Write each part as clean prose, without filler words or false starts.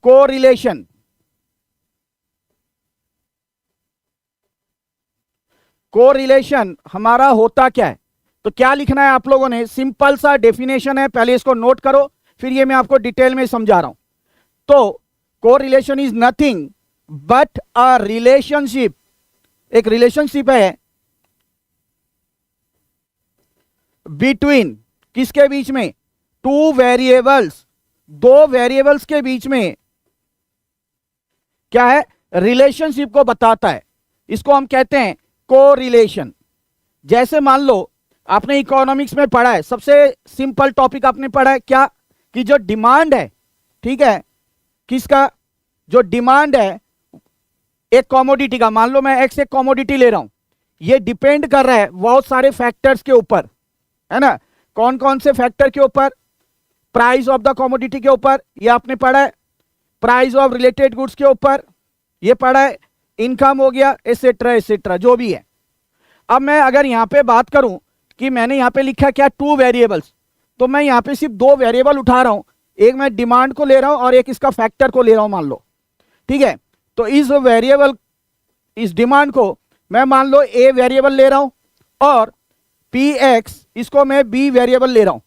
Correlation. Correlation हमारा होता क्या है? तो क्या लिखना है आप लोगों ने? सिंपल सा डेफिनेशन है, पहले इसको नोट करो, फिर ये मैं आपको डिटेल में समझा रहा हूं। तो correlation is nothing but a relationship, एक रिलेशनशिप है बिटवीन, किसके बीच में? टू वेरिएबल्स, दो वेरिएबल्स के बीच में क्या है? रिलेशनशिप को बताता है। इसको हम कहते हैं कोरिलेशन। जैसे मान लो आपने इकोनॉमिक्स में पढ़ा है, सबसे सिंपल टॉपिक आपने पढ़ा है क्या? कि जो डिमांड है, ठीक है, किसका? जो डिमांड है एक कॉमोडिटी का, मान लो मैं एक्स एक कॉमोडिटी ले रहा हूं, ये डिपेंड कर रहा है बहुत सारे फैक्टर्स के ऊपर, है ना? कौन कौन से फैक्टर के ऊपर? प्राइस ऑफ द कॉमोडिटी के ऊपर, ये आपने पढ़ा है। प्राइस ऑफ रिलेटेड गुड्स के ऊपर, ये पढ़ा है। इनकम हो गया, एसेट्रा एसेट्रा, जो भी है। अब मैं अगर यहां पे बात करूं कि मैंने यहां पे लिखा क्या? टू वेरिएबल्स, तो मैं यहां पे सिर्फ दो वेरिएबल उठा रहा हूं, एक मैं डिमांड को ले रहा हूं और एक इसका फैक्टर को ले रहा हूं, मान लो, ठीक है। तो इस वेरिएबल, इस डिमांड को मैं मान लो ए वेरिएबल ले रहा हूं और पी एक्स, इसको मैं बी वेरिएबल ले रहा हूं।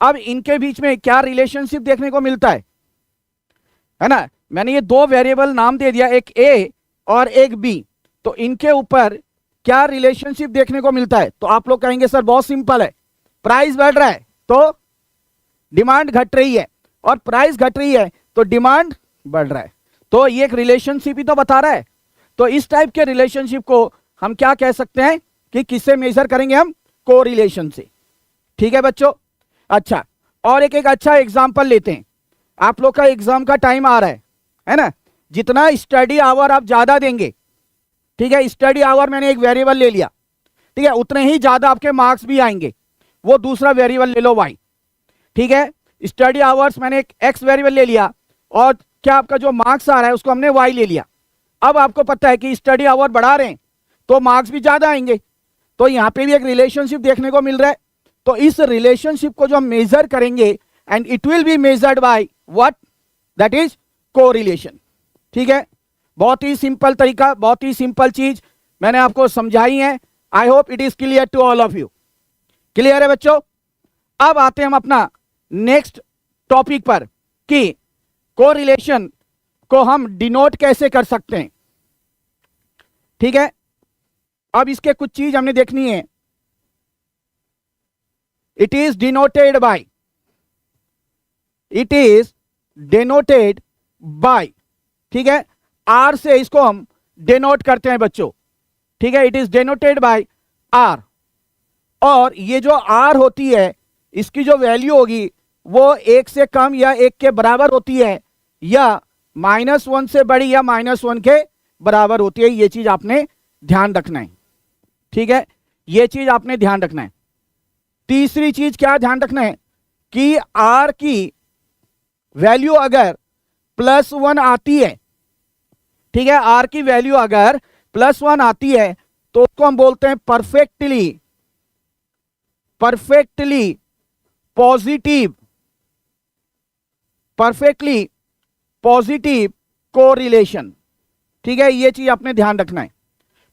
अब इनके बीच में क्या रिलेशनशिप देखने को मिलता है ना? मैंने ये दो वेरिएबल नाम दे दिया, एक ए और एक बी, तो इनके ऊपर क्या रिलेशनशिप देखने को मिलता है? तो आप लोग कहेंगे सर बहुत सिंपल है, प्राइस बढ़ रहा है तो डिमांड घट रही है, और प्राइस घट रही है तो डिमांड बढ़ रहा है, तो ये एक रिलेशनशिप ही तो बता रहा है। तो इस टाइप के रिलेशनशिप को हम क्या कह सकते हैं कि किससे मेजर करेंगे? हम कोरिलेशन से। ठीक है बच्चों? अच्छा, और एक अच्छा एग्जांपल लेते हैं। आप लोग का एग्जाम का टाइम आ रहा है ना? जितना स्टडी आवर आप ज्यादा देंगे, ठीक है, स्टडी आवर मैंने एक वेरिएबल ले लिया, ठीक है, उतने ही ज्यादा आपके मार्क्स भी आएंगे। वो दूसरा वेरिएबल ले लो वाई, ठीक है। स्टडी आवर्स मैंने एक एक्स वेरिएबल ले लिया और क्या आपका जो मार्क्स आ रहा है उसको हमने वाई ले लिया। अब आपको पता है कि स्टडी आवर बढ़ा रहे हैं तो मार्क्स भी ज्यादा आएंगे, तो यहां पे भी एक रिलेशनशिप देखने को मिल रहा है। तो इस रिलेशनशिप को जो हम मेजर करेंगे, and it will be measured by what? That is correlation. ठीक है, बहुत ही सिंपल तरीका, बहुत ही सिंपल चीज मैंने आपको समझाई है। I hope it is clear to all of you. Clear है बच्चों? अब आते हैं हम अपना नेक्स्ट टॉपिक पर कि कोरिलेशन को हम डिनोट कैसे कर सकते हैं। ठीक है, अब इसके कुछ चीज हमने देखनी है। It is denoted bye, it is denoted bye, ठीक है, आर से इसको हम डिनोट करते हैं बच्चों। ठीक है, it is denoted by R, और ये जो आर होती है इसकी जो वैल्यू होगी वो एक से कम या एक के बराबर होती है, या -1 से बड़ी या -1 के बराबर होती है। ये चीज आपने ध्यान रखना है। ठीक है, ये चीज आपने ध्यान रखना है। तीसरी चीज क्या ध्यान रखना है कि आर की वैल्यू अगर +1 आती है, ठीक है, आर की वैल्यू अगर +1 आती है तो उसको हम बोलते हैं perfectly positive, perfectly positive correlation. ठीक है, ये चीज आपने ध्यान रखना है,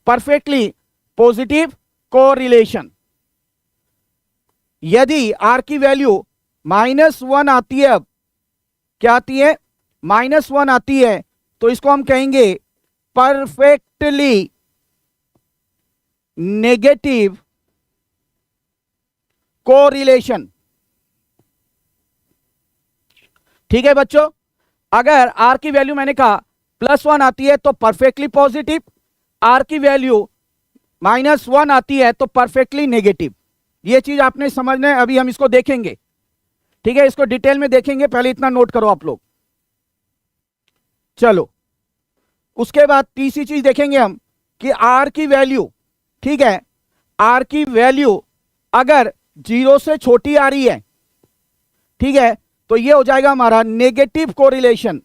परफेक्टली पॉजिटिव कोरिलेशन। यदि आर की वैल्यू -1 आती है, अब क्या आती है? -1 आती है, तो इसको हम कहेंगे परफेक्टली नेगेटिव कोरिलेशन। ठीक है बच्चों, अगर आर की वैल्यू मैंने कहा +1 आती है तो परफेक्टली पॉजिटिव, आर की वैल्यू -1 आती है तो परफेक्टली नेगेटिव। ये चीज आपने समझना है, अभी हम इसको देखेंगे। ठीक है, इसको डिटेल में देखेंगे, पहले इतना नोट करो आप लोग। चलो, उसके बाद तीसरी चीज देखेंगे हम कि आर की वैल्यू, ठीक है, आर की वैल्यू अगर 0 से छोटी आ रही है, ठीक है, तो ये हो जाएगा हमारा नेगेटिव कोरिलेशन।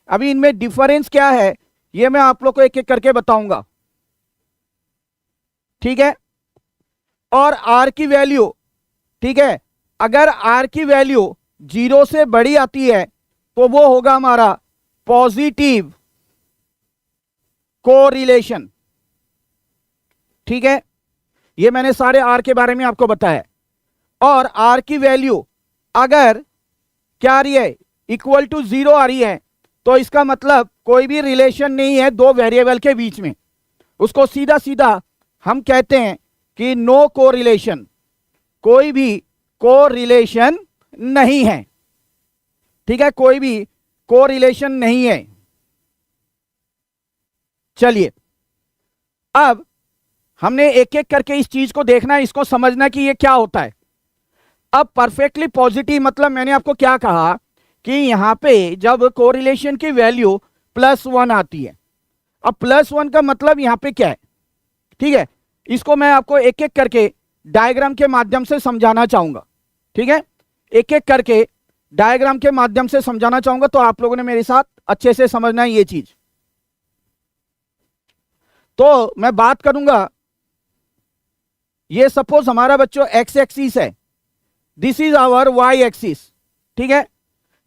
अभी इनमें डिफरेंस क्या है ये मैं आप लोग को एक एक करके बताऊंगा। ठीक है, और आर की वैल्यू, ठीक है, अगर आर की वैल्यू 0 से बड़ी आती है तो वो होगा हमारा पॉजिटिव कोरिलेशन। ठीक है, ये मैंने सारे आर के बारे में आपको बताया। और आर की वैल्यू अगर क्या आ रही है, इक्वल टू 0 आ रही है, तो इसका मतलब कोई भी रिलेशन नहीं है दो वेरिएबल के बीच में। उसको सीधा सीधा हम कहते हैं कि नो कोरिलेशन, कोई भी कोरिलेशन नहीं है। ठीक है, कोई भी कोरिलेशन नहीं है। चलिए, अब हमने एक एक करके इस चीज को देखना है, इसको समझना कि ये क्या होता है। अब परफेक्टली पॉजिटिव मतलब मैंने आपको क्या कहा कि यहां पे जब कोरिलेशन की वैल्यू +1 आती है। अब +1 का मतलब यहां पे क्या है, ठीक है, इसको मैं आपको एक एक करके डायग्राम के माध्यम से समझाना चाहूंगा। ठीक है, एक एक करके डायग्राम के माध्यम से समझाना चाहूंगा, तो आप लोगों ने मेरे साथ अच्छे से समझना है ये चीज। तो मैं बात करूंगा, ये सपोज हमारा बच्चों एक्स एक्सिस है, this is our Y axis. ठीक है,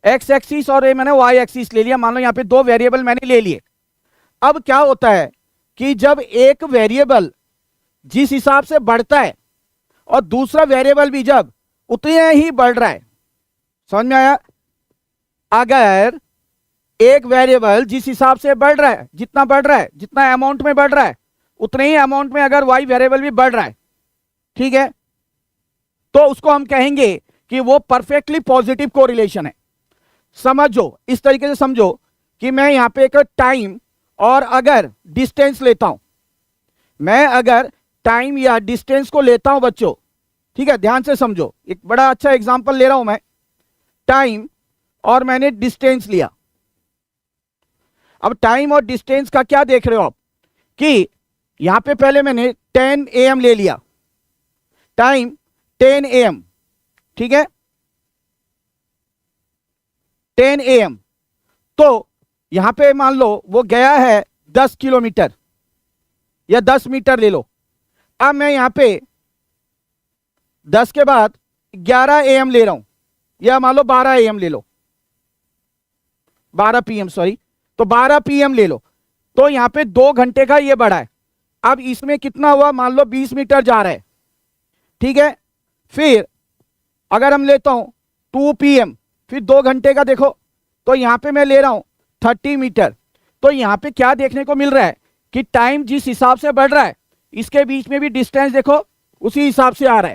एक्स एक्सिस और ये मैंने वाई एक्सिस ले लिया। मान लो यहां पे दो वेरिएबल मैंने ले लिए। अब क्या होता है कि जब एक वेरिएबल जिस हिसाब से बढ़ता है और दूसरा वेरिएबल भी जब उतने ही बढ़ रहा है, समझ में आया? अगर एक वेरिएबल जिस हिसाब से बढ़ रहा है, जितना बढ़ रहा है, जितना अमाउंट में बढ़ रहा है, उतने ही अमाउंट में अगर वाई वेरिएबल भी बढ़ रहा है, ठीक है, तो उसको हम कहेंगे कि वो परफेक्टली पॉजिटिव कोरिलेशन है। समझो, इस तरीके से समझो कि मैं यहां पे एक टाइम और अगर डिस्टेंस लेता हूं, मैं अगर टाइम या डिस्टेंस को लेता हूं बच्चों, ठीक है, ध्यान से समझो, एक बड़ा अच्छा एग्जांपल ले रहा हूं मैं, टाइम और मैंने डिस्टेंस लिया। अब टाइम और डिस्टेंस का क्या देख रहे हो आप कि यहां पे पहले मैंने 10 AM ले लिया, टाइम 10 AM, ठीक है, 10 AM। तो यहां पे मान लो वो गया है 10 किलोमीटर या 10 मीटर ले लो। अब मैं यहां पे 10 के बाद 11 AM ले रहा हूं, या मान लो 12 AM ले लो, 12 PM, सॉरी, तो 12 PM ले लो। तो यहां पे 2 घंटे का ये बढ़ा है। अब इसमें कितना हुआ, मान लो 20 मीटर जा रहा है, ठीक है। फिर अगर हम लेता हूं 2 PM, फिर 2 घंटे का देखो, तो यहां पे मैं ले रहा हूं 30 मीटर। तो यहां पे क्या देखने को मिल रहा है कि टाइम जिस हिसाब से बढ़ रहा है, इसके बीच में भी डिस्टेंस देखो उसी हिसाब से आ रहा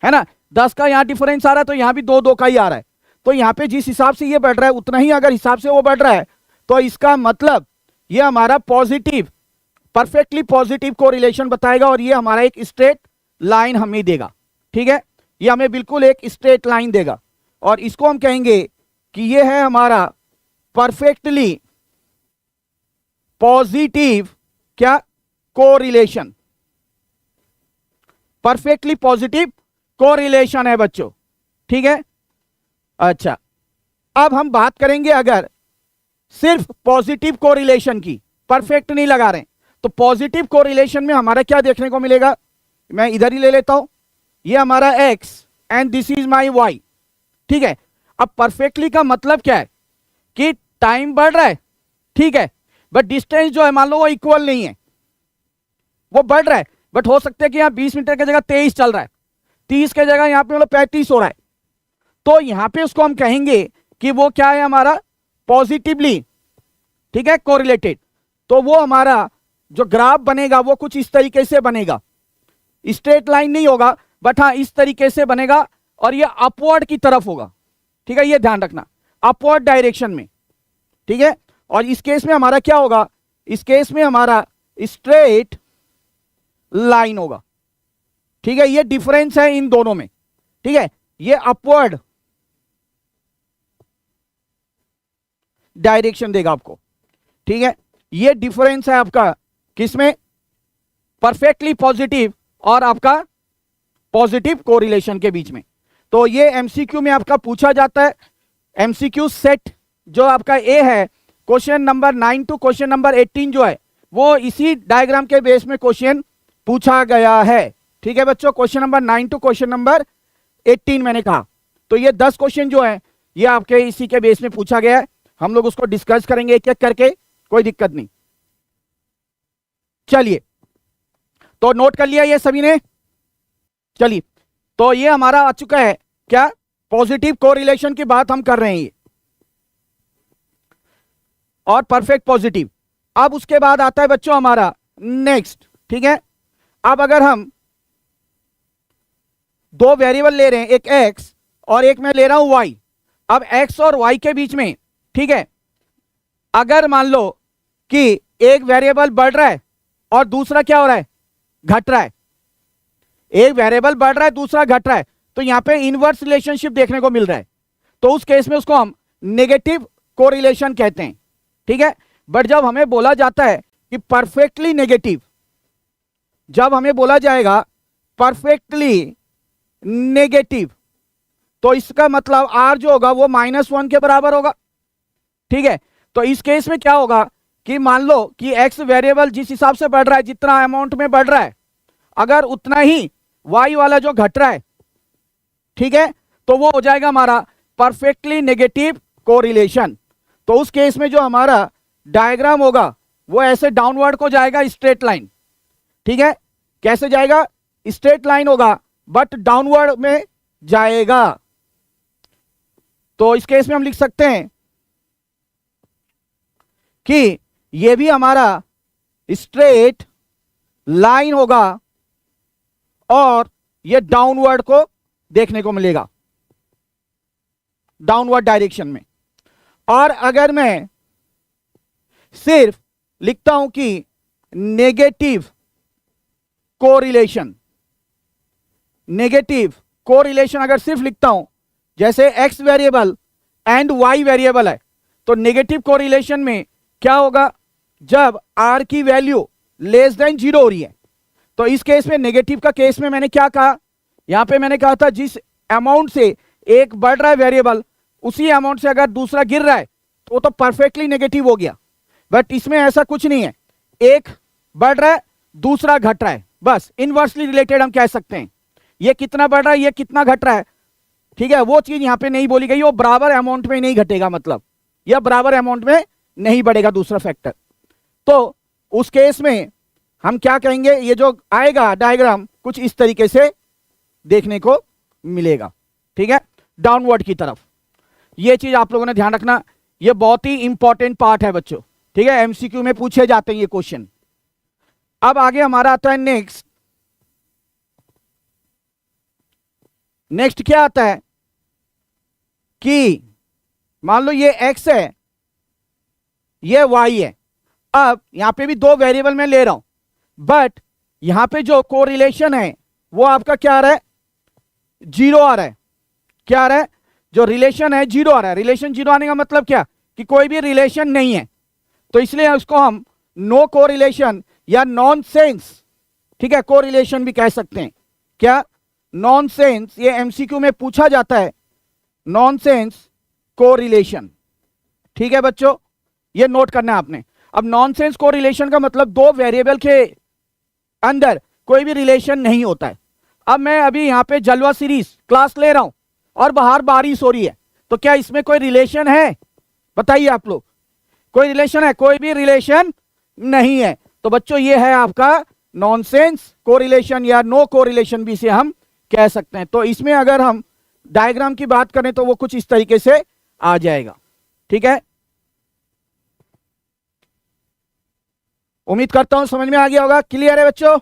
है ना। 10 का यहां डिफरेंस आ रहा है, तो यहां भी 2 का ही आ रहा है। तो यहां पे जिस हिसाब से ये बढ़ रहा है, उतना ही अगर हिसाब से वो बढ़ रहा है, तो इसका मतलब ये हमारा पॉजिटिव, परफेक्टली पॉजिटिव कोरिलेशन बताएगा, और ये हमारा एक स्ट्रेट लाइन हमें देगा। ठीक है, ये हमें बिल्कुल एक स्ट्रेट लाइन देगा, और इसको हम कहेंगे कि ये है हमारा परफेक्टली पॉजिटिव क्या, कोरिलेशन। परफेक्टली पॉजिटिव कोरिलेशन है बच्चों। ठीक है, अच्छा, अब हम बात करेंगे अगर सिर्फ पॉजिटिव कोरिलेशन की, परफेक्ट नहीं लगा रहे हैं, तो पॉजिटिव कोरिलेशन में हमारा क्या देखने को मिलेगा, मैं इधर ही ले लेता हूं, ये हमारा x and this is my y। ठीक है, अब परफेक्टली का मतलब क्या है कि टाइम बढ़ रहा है, ठीक है, बट डिस्टेंस जो है मान लो वो इक्वल नहीं है, वो बढ़ रहा है, बट हो सकता है कि यहां 20 मीटर की जगह 23 चल रहा है, 30 की जगह यहां पे मतलब 35 हो रहा है। तो यहां पे उसको हम कहेंगे कि वो क्या है हमारा पॉजिटिवली, ठीक है, कोरिलेटेड। तो वो हमारा जो ग्राफ बनेगा वो कुछ इस तरीके से बनेगा, स्ट्रेट लाइन नहीं होगा, बट हाँ इस तरीके से बनेगा, और ये अपवर्ड की तरफ होगा। ठीक है, ये ध्यान रखना, अपवर्ड डायरेक्शन में। ठीक है, और इस केस में हमारा क्या होगा, इस केस में हमारा स्ट्रेट लाइन होगा। ठीक है, ये डिफरेंस है इन दोनों में। ठीक है, ये अपवर्ड डायरेक्शन देगा आपको। ठीक है, ये डिफरेंस है आपका किसमें, परफेक्टली पॉजिटिव और आपका पॉजिटिव कोरिलेशन के बीच में। तो ये एमसीक्यू में आपका पूछा जाता है। एमसीक्यू सेट जो आपका ए है, question number 9 to question number 18 जो है वो इसी डायग्राम के बेस में क्वेश्चन पूछा गया है। ठीक है बच्चों, question number 9 to question number 18 मैंने कहा। तो ये 10 क्वेश्चन जो है ये आपके इसी के बेस में पूछा गया है, हम लोग उसको डिस्कस करेंगे एक एक करके, कोई दिक्कत नहीं। चलिए, तो नोट कर लिया ये सभी ने? चलिए, तो ये हमारा आ चुका है क्या, पॉजिटिव कोरिलेशन की बात हम कर रहे हैं ये, और परफेक्ट पॉजिटिव। अब उसके बाद आता है बच्चों हमारा नेक्स्ट, ठीक है। अब अगर हम दो वेरिएबल ले रहे हैं, एक x और एक मैं ले रहा हूं y, अब x और y के बीच में, ठीक है, अगर मान लो कि एक वेरिएबल बढ़ रहा है और दूसरा क्या हो रहा है, घट रहा है, एक वेरिएबल बढ़ रहा है दूसरा घट रहा है, तो यहां पे इनवर्स रिलेशनशिप देखने को मिल रहा है, तो उस केस में उसको हम नेगेटिव कोरिलेशन कहते हैं, ठीक है। बट जब हमें बोला जाता है कि परफेक्टली नेगेटिव, जब हमें बोला जाएगा परफेक्टली नेगेटिव, तो इसका मतलब r जो होगा वो -1 के बराबर होगा, ठीक है। तो इस केस में क्या होगा कि मान लो कि x वेरिएबल जिस हिसाब से बढ़ रहा है, जितना अमाउंट में बढ़ रहा है, अगर उतना ही y वाला जो घट रहा है, ठीक है, तो वो हो जाएगा हमारा परफेक्टली नेगेटिव कोरिलेशन। तो उस केस में जो हमारा डायग्राम होगा वो ऐसे डाउनवर्ड को जाएगा, स्ट्रेट लाइन, ठीक है। कैसे जाएगा, स्ट्रेट लाइन होगा बट डाउनवर्ड में जाएगा। तो इस केस में हम लिख सकते हैं कि ये भी हमारा स्ट्रेट लाइन होगा और ये डाउनवर्ड को देखने को मिलेगा, डाउनवर्ड डायरेक्शन में। और अगर मैं सिर्फ लिखता हूं कि नेगेटिव कोरिलेशन, नेगेटिव कोरिलेशन अगर सिर्फ लिखता हूं, जैसे x variable and y variable है, तो नेगेटिव कोरिलेशन में क्या होगा, जब r की वैल्यू लेस देन 0 हो रही है, तो इस केस में नेगेटिव का केस में मैंने क्या कहा, यहां पे मैंने कहा था जिस अमाउंट से एक बढ़ रहा है वेरिएबल, उसी अमाउंट से अगर दूसरा गिर रहा है तो वो तो परफेक्टली नेगेटिव हो गया। बट इसमें ऐसा कुछ नहीं है, एक बढ़ रहा है दूसरा घट रहा है, बस इनवर्सली रिलेटेड हम कह सकते हैं। ये कितना बढ़ रहा है, ये कितना घट रहा है, ठीक है, वो चीज यहां पे नहीं बोली गई, वो बराबर अमाउंट में नहीं घटेगा, मतलब यह बराबर अमाउंट में नहीं बढ़ेगा दूसरा फैक्टर। तो उस केस में हम क्या कहेंगे, ये जो आएगा डायग्राम कुछ इस तरीके से देखने को मिलेगा, ठीक है, डाउनवर्ड की तरफ। ये चीज आप लोगों ने ध्यान रखना, ये बहुत ही इंपॉर्टेंट पार्ट है बच्चों, ठीक है, एमसीक्यू में पूछे जाते हैं ये क्वेश्चन। अब आगे हमारा आता है नेक्स्ट। नेक्स्ट क्या आता है कि मान लो ये x है, ये y है। अब यहां पे भी दो वेरिएबल मैं ले रहा हूं, बट यहां पे जो कोरिलेशन है वो आपका क्या आ रहा है, 0 आ रहा है। क्या आ रहा है, जो रिलेशन है 0 आ रहा है। रिलेशन 0 आने का मतलब क्या, कि कोई भी रिलेशन नहीं है, तो इसलिए उसको हम नो कोरिलेशन या नॉनसेंस, ठीक है, कोरिलेशन भी कह सकते हैं। क्या, नॉनसेंस, ये एमसीक्यू में पूछा जाता है, नॉनसेंस कोरिलेशन, ठीक है बच्चों, ये नोट करना है आपने। अब नॉनसेंस कोरिलेशन का मतलब दो वेरिएबल के अंदर कोई भी रिलेशन नहीं होता है। अब मैं अभी यहां पे जलवा सीरीज क्लास ले रहा हूं और बाहर बारिश हो रही है, तो क्या इसमें कोई रिलेशन है, बताइए आप लोग, कोई रिलेशन है, कोई भी रिलेशन नहीं है। तो बच्चों ये है आपका नॉनसेंस कोरिलेशन या नो कोरिलेशन भी इसे हम कह सकते हैं। तो इसमें अगर हम डायग्राम की बात करें तो वो कुछ इस तरीके से आ जाएगा, ठीक है। उम्मीद करता हूं समझ में आ गया होगा, क्लियर है बच्चों।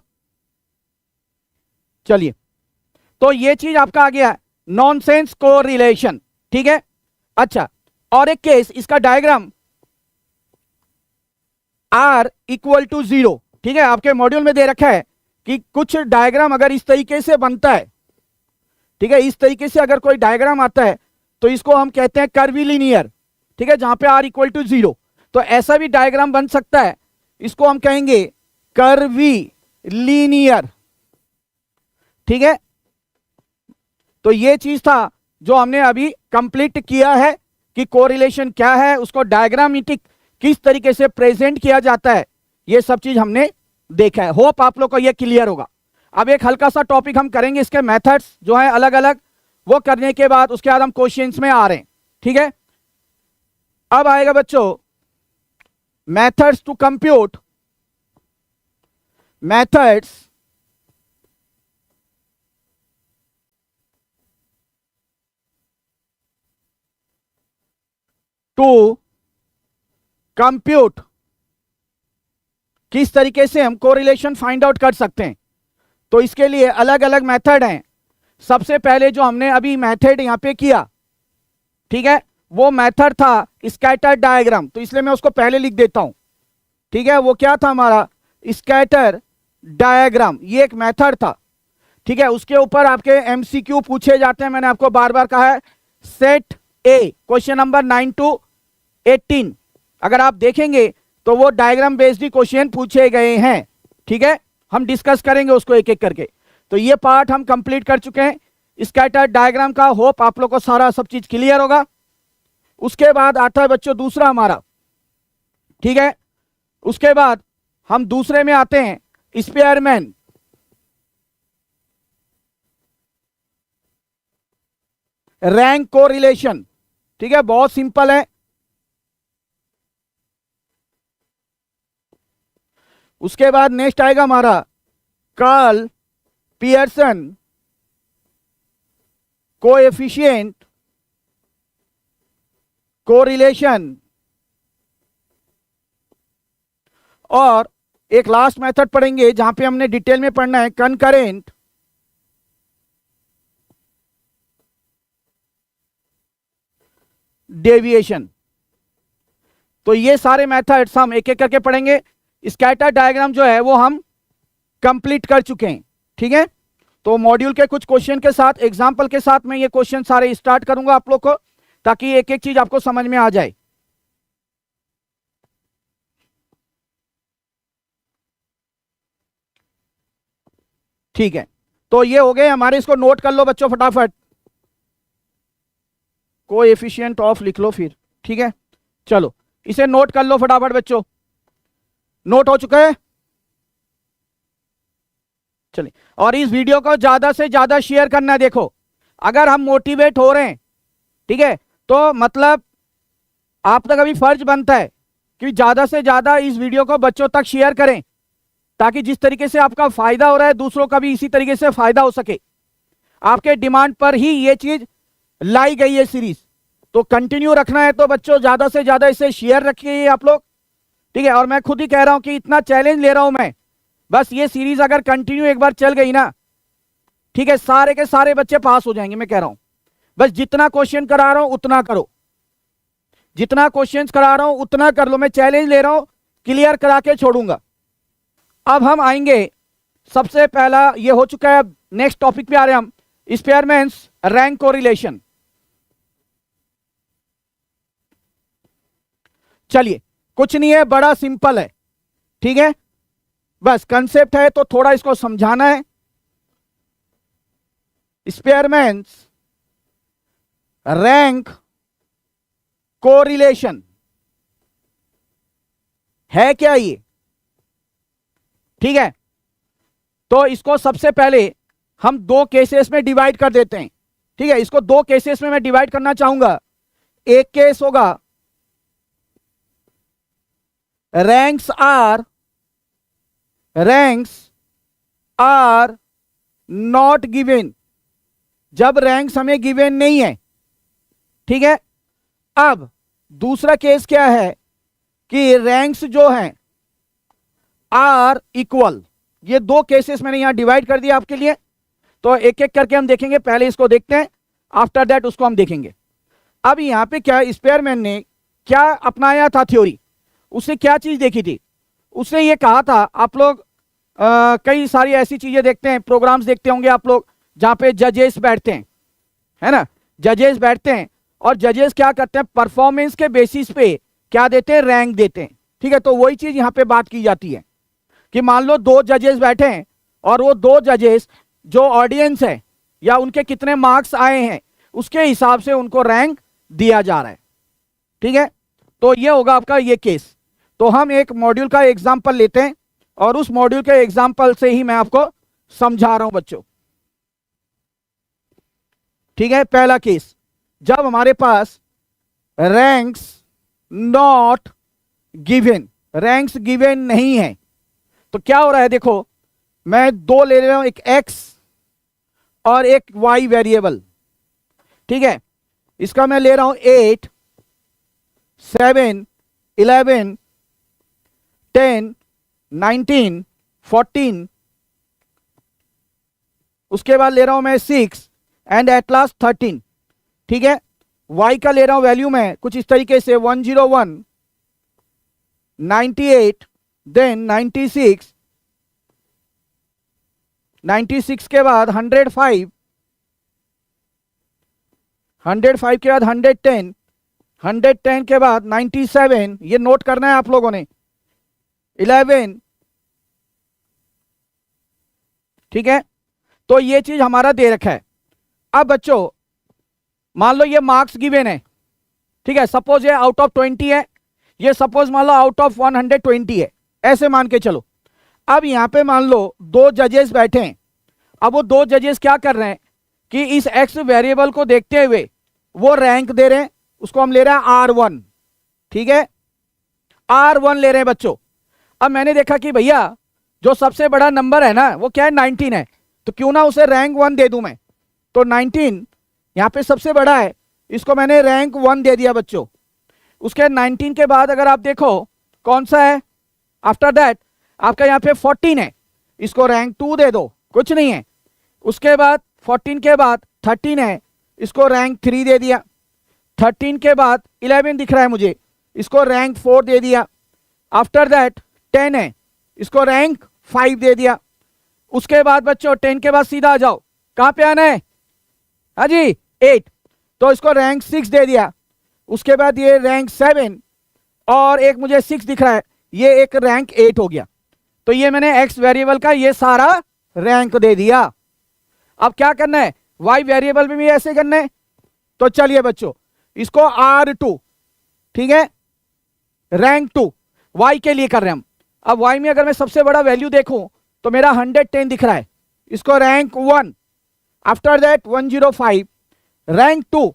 चलिए, तो ये चीज आपका आ गया नॉनसेंस कोरिलेशन, ठीक है। अच्छा, और एक केस, इसका डायग्राम r इक्वल टू 0, ठीक है, आपके मॉड्यूल में दे रखा है कि कुछ डायग्राम अगर इस तरीके से बनता है, ठीक है, इस तरीके से अगर कोई डायग्राम आता है तो इसको हम कहते हैं कर्वीलिनियर, ठीक है, जहां पे r इक्वल टू 0। तो ऐसा भी डायग्राम बन सकता है, इसको हम कहेंगे कर्वीलिनियर, ठीक है। तो ये चीज था जो हमने अभी कंप्लीट किया है कि कोरिलेशन क्या है, उसको डायग्रामेटिक किस तरीके से प्रेजेंट किया जाता है, ये सब चीज हमने देखा है। होप आप लोग को ये क्लियर होगा। अब एक हल्का सा टॉपिक हम करेंगे, इसके मेथड्स जो है अलग अलग, वो करने के बाद उसके बाद हम क्वेश्चंस में आ रहे हैं, ठीक है। अब आएगा बच्चों methods to compute, methods to compute, किस तरीके से हम कोरिलेशन फाइंड आउट कर सकते हैं। तो इसके लिए अलग अलग मेथड हैं। सबसे पहले जो हमने अभी मेथड यहां पे किया, ठीक है, वो मेथड था स्कैटर डायग्राम, तो इसलिए मैं उसको पहले लिख देता हूं। ठीक है, वो क्या था हमारा स्कैटर डायग्राम, ये एक मेथड था। ठीक है, उसके ऊपर आपके एमसीक्यू पूछे जाते हैं, मैंने आपको बार बार कहा है। Set A question number 9 to 18 अगर आप देखेंगे तो वो डायग्राम बेस्ड ही क्वेश्चन पूछे गए हैं। ठीक है, हम डिस्कस करेंगे उसको एक एक करके। तो ये पार्ट हम कंप्लीट कर चुके हैं स्कैटर डायग्राम का। होप आप लोग को सारा सब चीज क्लियर होगा। उसके बाद आता है बच्चों दूसरा हमारा, ठीक है, उसके बाद हम दूसरे में आते हैं स्पेयरमैन। रैंक कोरिलेशन, ठीक है, बहुत सिंपल है। उसके बाद नेक्स्ट आएगा हमारा कार्ल पियर्सन कोएफिशिएंट कोरिलेशन, और एक लास्ट मेथड पढ़ेंगे जहां पे हमने डिटेल में पढ़ना है कंकरेंट डेविएशन। तो ये सारे मेथड्स हम एक एक करके पढ़ेंगे। स्कैटर डायग्राम जो है वो हम कंप्लीट कर चुके हैं। ठीक है, तो मॉड्यूल के कुछ क्वेश्चन के साथ, एग्जांपल के साथ मैं ये क्वेश्चन सारे स्टार्ट करूंगा आप लोग को, ताकि एक एक चीज आपको समझ में आ जाए। ठीक है, तो ये हो गए हमारे, इसको नोट कर लो बच्चों फटाफट। कोएफिशिएंट ऑफ लिख लो फिर। ठीक है, चलो इसे नोट कर लो फटाफट बच्चों। नोट हो चुका है? चलिए, और इस वीडियो को ज्यादा से ज्यादा शेयर करना है। देखो, अगर हम मोटिवेट हो रहे हैं, ठीक है, तो मतलब आप तक अभी फर्ज बनता है कि ज्यादा से ज्यादा इस वीडियो को बच्चों तक शेयर करें, ताकि जिस तरीके से आपका फायदा हो रहा है दूसरों का भी इसी तरीके से फायदा हो सके। आपके डिमांड पर ही ये चीज लाई गई है सीरीज, तो कंटिन्यू रखना है। तो बच्चों ज्यादा से ज्यादा इसे शेयर रखिए आप लोग। ठीक है, और मैं खुद ही कह रहा हूं कि इतना चैलेंज ले रहा हूं मैं, बस ये सीरीज अगर कंटिन्यू एक बार चल गई ना, ठीक है, सारे के सारे बच्चे पास हो जाएंगे। मैं कह रहा हूं बस जितना क्वेश्चन करा रहा हूं उतना करो, जितना क्वेश्चन करा रहा हूं उतना कर लो। मैं चैलेंज ले रहा हूं, क्लियर करा के छोड़ूंगा। अब हम आएंगे, सबसे पहला ये हो चुका है। नेक्स्ट टॉपिक पे आ रहे हैं हम, स्पेयरमैन्स रैंक कोरिलेशन। चलिए, कुछ नहीं है, बड़ा सिंपल है। ठीक है, बस कंसेप्ट है तो थोड़ा इसको समझाना है। स्पेयरमैन्स रैंक कोरिलेशन है क्या ये? ठीक है, तो इसको सबसे पहले हम दो केसेस में डिवाइड कर देते हैं। ठीक है, इसको दो केसेस में मैं डिवाइड करना चाहूंगा। एक केस होगा रैंक्स आर नॉट गिवन, जब रैंक्स हमें गिवन नहीं है। ठीक है, अब दूसरा केस क्या है कि रैंक्स जो हैं आर इक्वल। ये दो केसेस मैंने यहां डिवाइड कर दिया आपके लिए, तो एक एक करके हम देखेंगे। पहले इसको देखते हैं, आफ्टर दैट उसको हम देखेंगे। अब यहां पे क्या स्पेयरमैन ने क्या अपनाया था थ्योरी, उसने क्या चीज देखी थी? उसने ये कहा था, आप लोग कई सारी ऐसी चीजें देखते हैं, प्रोग्राम्स देखते होंगे आप लोग, जहां पे जजेस बैठते हैं, है ना, जजेस बैठते हैं, और जजेस क्या करते हैं, परफॉर्मेंस के बेसिस पे क्या देते हैं, रैंक देते हैं। ठीक है, तो वही चीज यहां पे बात की जाती है कि मान लो दो जजेस बैठे हैं, और वो दो जजेस जो ऑडियंस है या उनके कितने मार्क्स आए हैं उसके हिसाब से उनको रैंक दिया जा रहा है। ठीक है, तो ये होगा आपका ये केस। तो हम एक मॉड्यूल का एग्जाम्पल लेते हैं, और उस मॉड्यूल के एग्जाम्पल से ही मैं आपको समझा रहा हूं बच्चों। ठीक है, पहला केस, जब हमारे पास ranks not given, ranks given नहीं है। तो क्या हो रहा है, देखो मैं दो ले रहा हूं, एक x और एक y वेरिएबल, ठीक है। इसका मैं ले रहा हूं 8, 7, 11, 10, 19, 14, उसके बाद ले रहा हूं मैं 6 एंड एट लास्ट 13, ठीक है। y का ले रहा हूं वैल्यू में कुछ इस तरीके से 101, 98, देन 96, 96 के बाद 105, 105 के बाद 110, 110 के बाद 97, ये नोट करना है आप लोगों ने, 11, ठीक है। तो ये चीज हमारा दे रखा है। अब बच्चों मान लो ये मार्क्स गिवन है, ठीक है। सपोज ये आउट ऑफ 20 है, ये सपोज मान लो आउट ऑफ 120 है, ऐसे मान के चलो। अब यहां पे मान लो दो जजेस बैठे हैं। अब वो दो जजेस क्या कर रहे हैं कि इस एक्स वेरिएबल को देखते हुए वो रैंक दे रहे हैं, उसको हम ले रहे हैं R1, ठीक है, R1 ले रहे हैं बच्चों। अब मैंने देखा कि भैया जो सबसे बड़ा नंबर है ना वो क्या है, 19 है, तो क्यों ना उसे रैंक 1 दे दूं मैं। तो 19 यहां पे सबसे बड़ा है, इसको मैंने रैंक 1 दे दिया बच्चों। उसके 19 के बाद अगर आप देखो कौन सा है, आफ्टर दैट आपका यहाँ पे 14 है, इसको रैंक 2 दे दो, कुछ नहीं है। उसके बाद 14 के बाद 13 है, इसको रैंक 3 दे दिया। 13 के बाद 11 दिख रहा है मुझे, इसको रैंक 4 दे दिया। आफ्टर दैट 10 है, इसको रैंक 5 दे दिया। उसके बाद बच्चों 10 के बाद सीधा आ जाओ, कहां पे आना है, हाँ जी 8, तो इसको रैंक 6 दे दिया। उसके बाद ये रैंक 7 और एक मुझे 6 दिख रहा है, ये एक रैंक 8 हो गया। तो ये मैंने x वेरिएबल का ये सारा रैंक दे दिया। अब क्या करना है, y वेरिएबल में भी ऐसे करना है। तो चलिए बच्चों इसको R2, ठीक है, रैंक 2 y के लिए कर रहे हैं हम। अब y में अगर मैं सबसे बड़ा वैल्यू देखूं तो मेरा 110 दिख रहा है, इसको रैंक 1। After that 105, rank 2।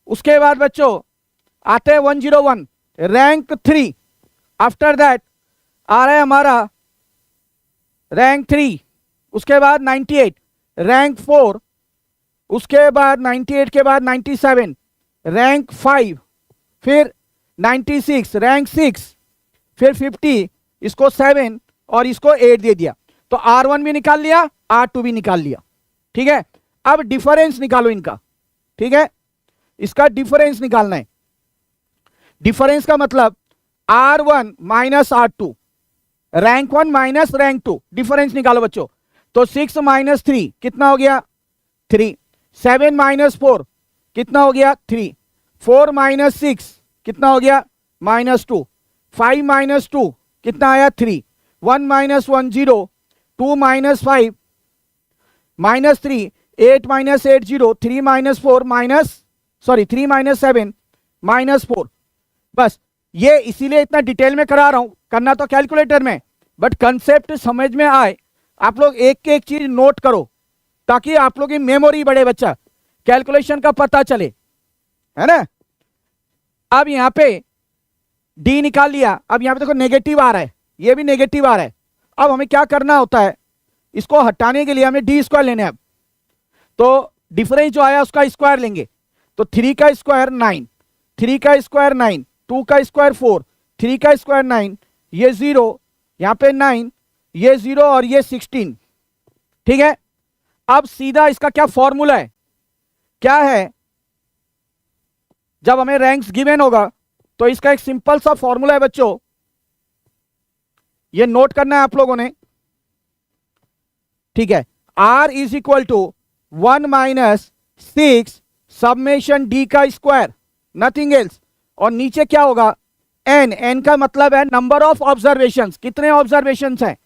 उसके बाद बच्चों आते हैं 101, रैंक 3। आफ्टर दैट आ रहा है हमारा रैंक 3। उसके बाद 98, रैंक 4। उसके बाद 98 के बाद 97, रैंक 5। फिर 96, रैंक 6। फिर 50, इसको 7 और इसको 8 दे दिया। तो R1 भी निकाल लिया, R2 भी निकाल लिया, ठीक है। अब डिफरेंस निकालो इनका, ठीक है, इसका डिफरेंस निकालना है। डिफरेंस का मतलब R1 minus R2, rank 1 minus rank 2, difference निकालो बच्चों। तो 6 माइनस 3 कितना हो गया, 3। 7 माइनस 4 कितना हो गया, 3। 4 माइनस 6 कितना हो गया, -2। 5 माइनस 2 कितना आया, 3। 1 minus 1 0, 2 minus 5 -3, 8 minus 8 0, 3 minus 4 3 minus 7 -4। बस ये इसीलिए इतना डिटेल में करा रहा हूं, करना तो कैलकुलेटर में, बट कंसेप्ट समझ में आए। आप लोग एक एक चीज नोट करो ताकि आप लोग की मेमोरी बढ़े, बच्चा कैलकुलेशन का पता चले, है ना। अब यहां पे डी निकाल लिया। अब यहां पे देखो नेगेटिव आ रहा है, ये भी नेगेटिव आ रहा है। अब हमें क्या करना होता है, इसको हटाने के लिए हमें डी स्क्वायर लेने हैं। अब तो डिफरेंस जो आया उसका स्क्वायर लेंगे। तो 3 का स्क्वायर 9, 3 का स्क्वायर 9, 2 का स्क्वायर 4, 3 का स्क्वायर 9, ये 0, यहां पे 9, ये 0 और ये 16, ठीक है। अब सीधा इसका क्या फॉर्मूला है, क्या है, जब हमें रैंक्स गिवन होगा तो इसका एक सिंपल सा फॉर्मूला है बच्चों, ये नोट करना है आप लोगों ने, ठीक है। R is equal to 1 minus 6 summation d का स्क्वायर, नथिंग एल्स। और नीचे क्या होगा, n, n का मतलब है नंबर ऑफ ऑब्जर्वेशंस, कितने ऑब्जर्वेशंस हैं।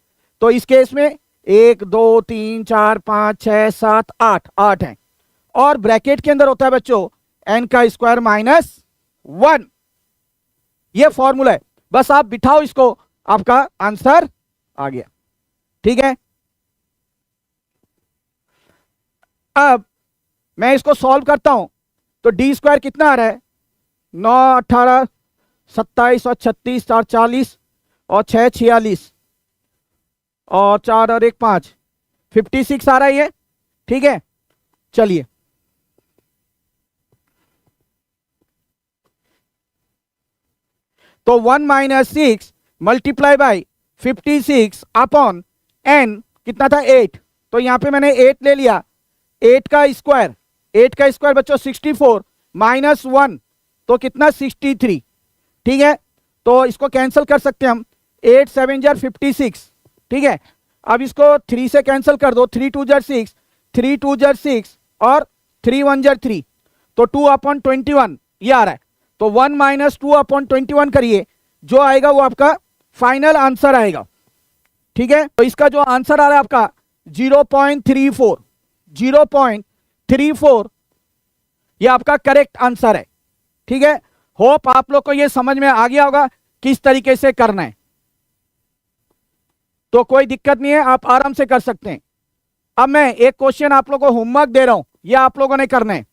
तो इस केस में 1 2 3 4 5 6 7 8, 8 हैं। और ब्रैकेट के अंदर होता है बच्चों n का स्क्वायर -1। ये फॉर्मूला है, बस आप बिठाओ इसको, आपका आंसर आ गया, ठीक है। अब मैं इसको सॉल्व करता हूं तो डी स्क्वायर कितना आ रहा है, 9 18 27 और 36 4 40 और 6 46 और 4 और 1 5 56 आ रहा है ये, ठीक है। चलिए तो 1 minus 6 multiply by 56 upon n कितना था 8, तो यहां पे मैंने 8 ले लिया, 8 का स्क्वायर, 8 का स्क्वायर बच्चों 64 माइनस 1 तो कितना 63, ठीक है। तो इसको कैंसिल कर सकते हैं हम, 8 7 जार 56, ठीक है। अब इसको 3 से कैंसिल कर दो, 3 2 जार 6, 3 2 जार 6 और 3 1 जार 3, तो 2 अपॉन 21 ये आ रहा है। तो 1 माइनस 2 अपॉन 21 करिए, जो आएगा वो आपका फाइनल आंसर आएगा, ठीक है। तो इसका जो आंसर आ रहा है आपका 0.34, 0.34 ये आपका करेक्ट आंसर है, ठीक है। होप आप लोग को ये समझ में आ गया होगा किस तरीके से करना है, तो कोई दिक्कत नहीं है, आप आराम से कर सकते हैं। अब मैं एक क्वेश्चन आप लोगों को होमवर्क दे रहा हूं, ये आप लोगों ने करना है।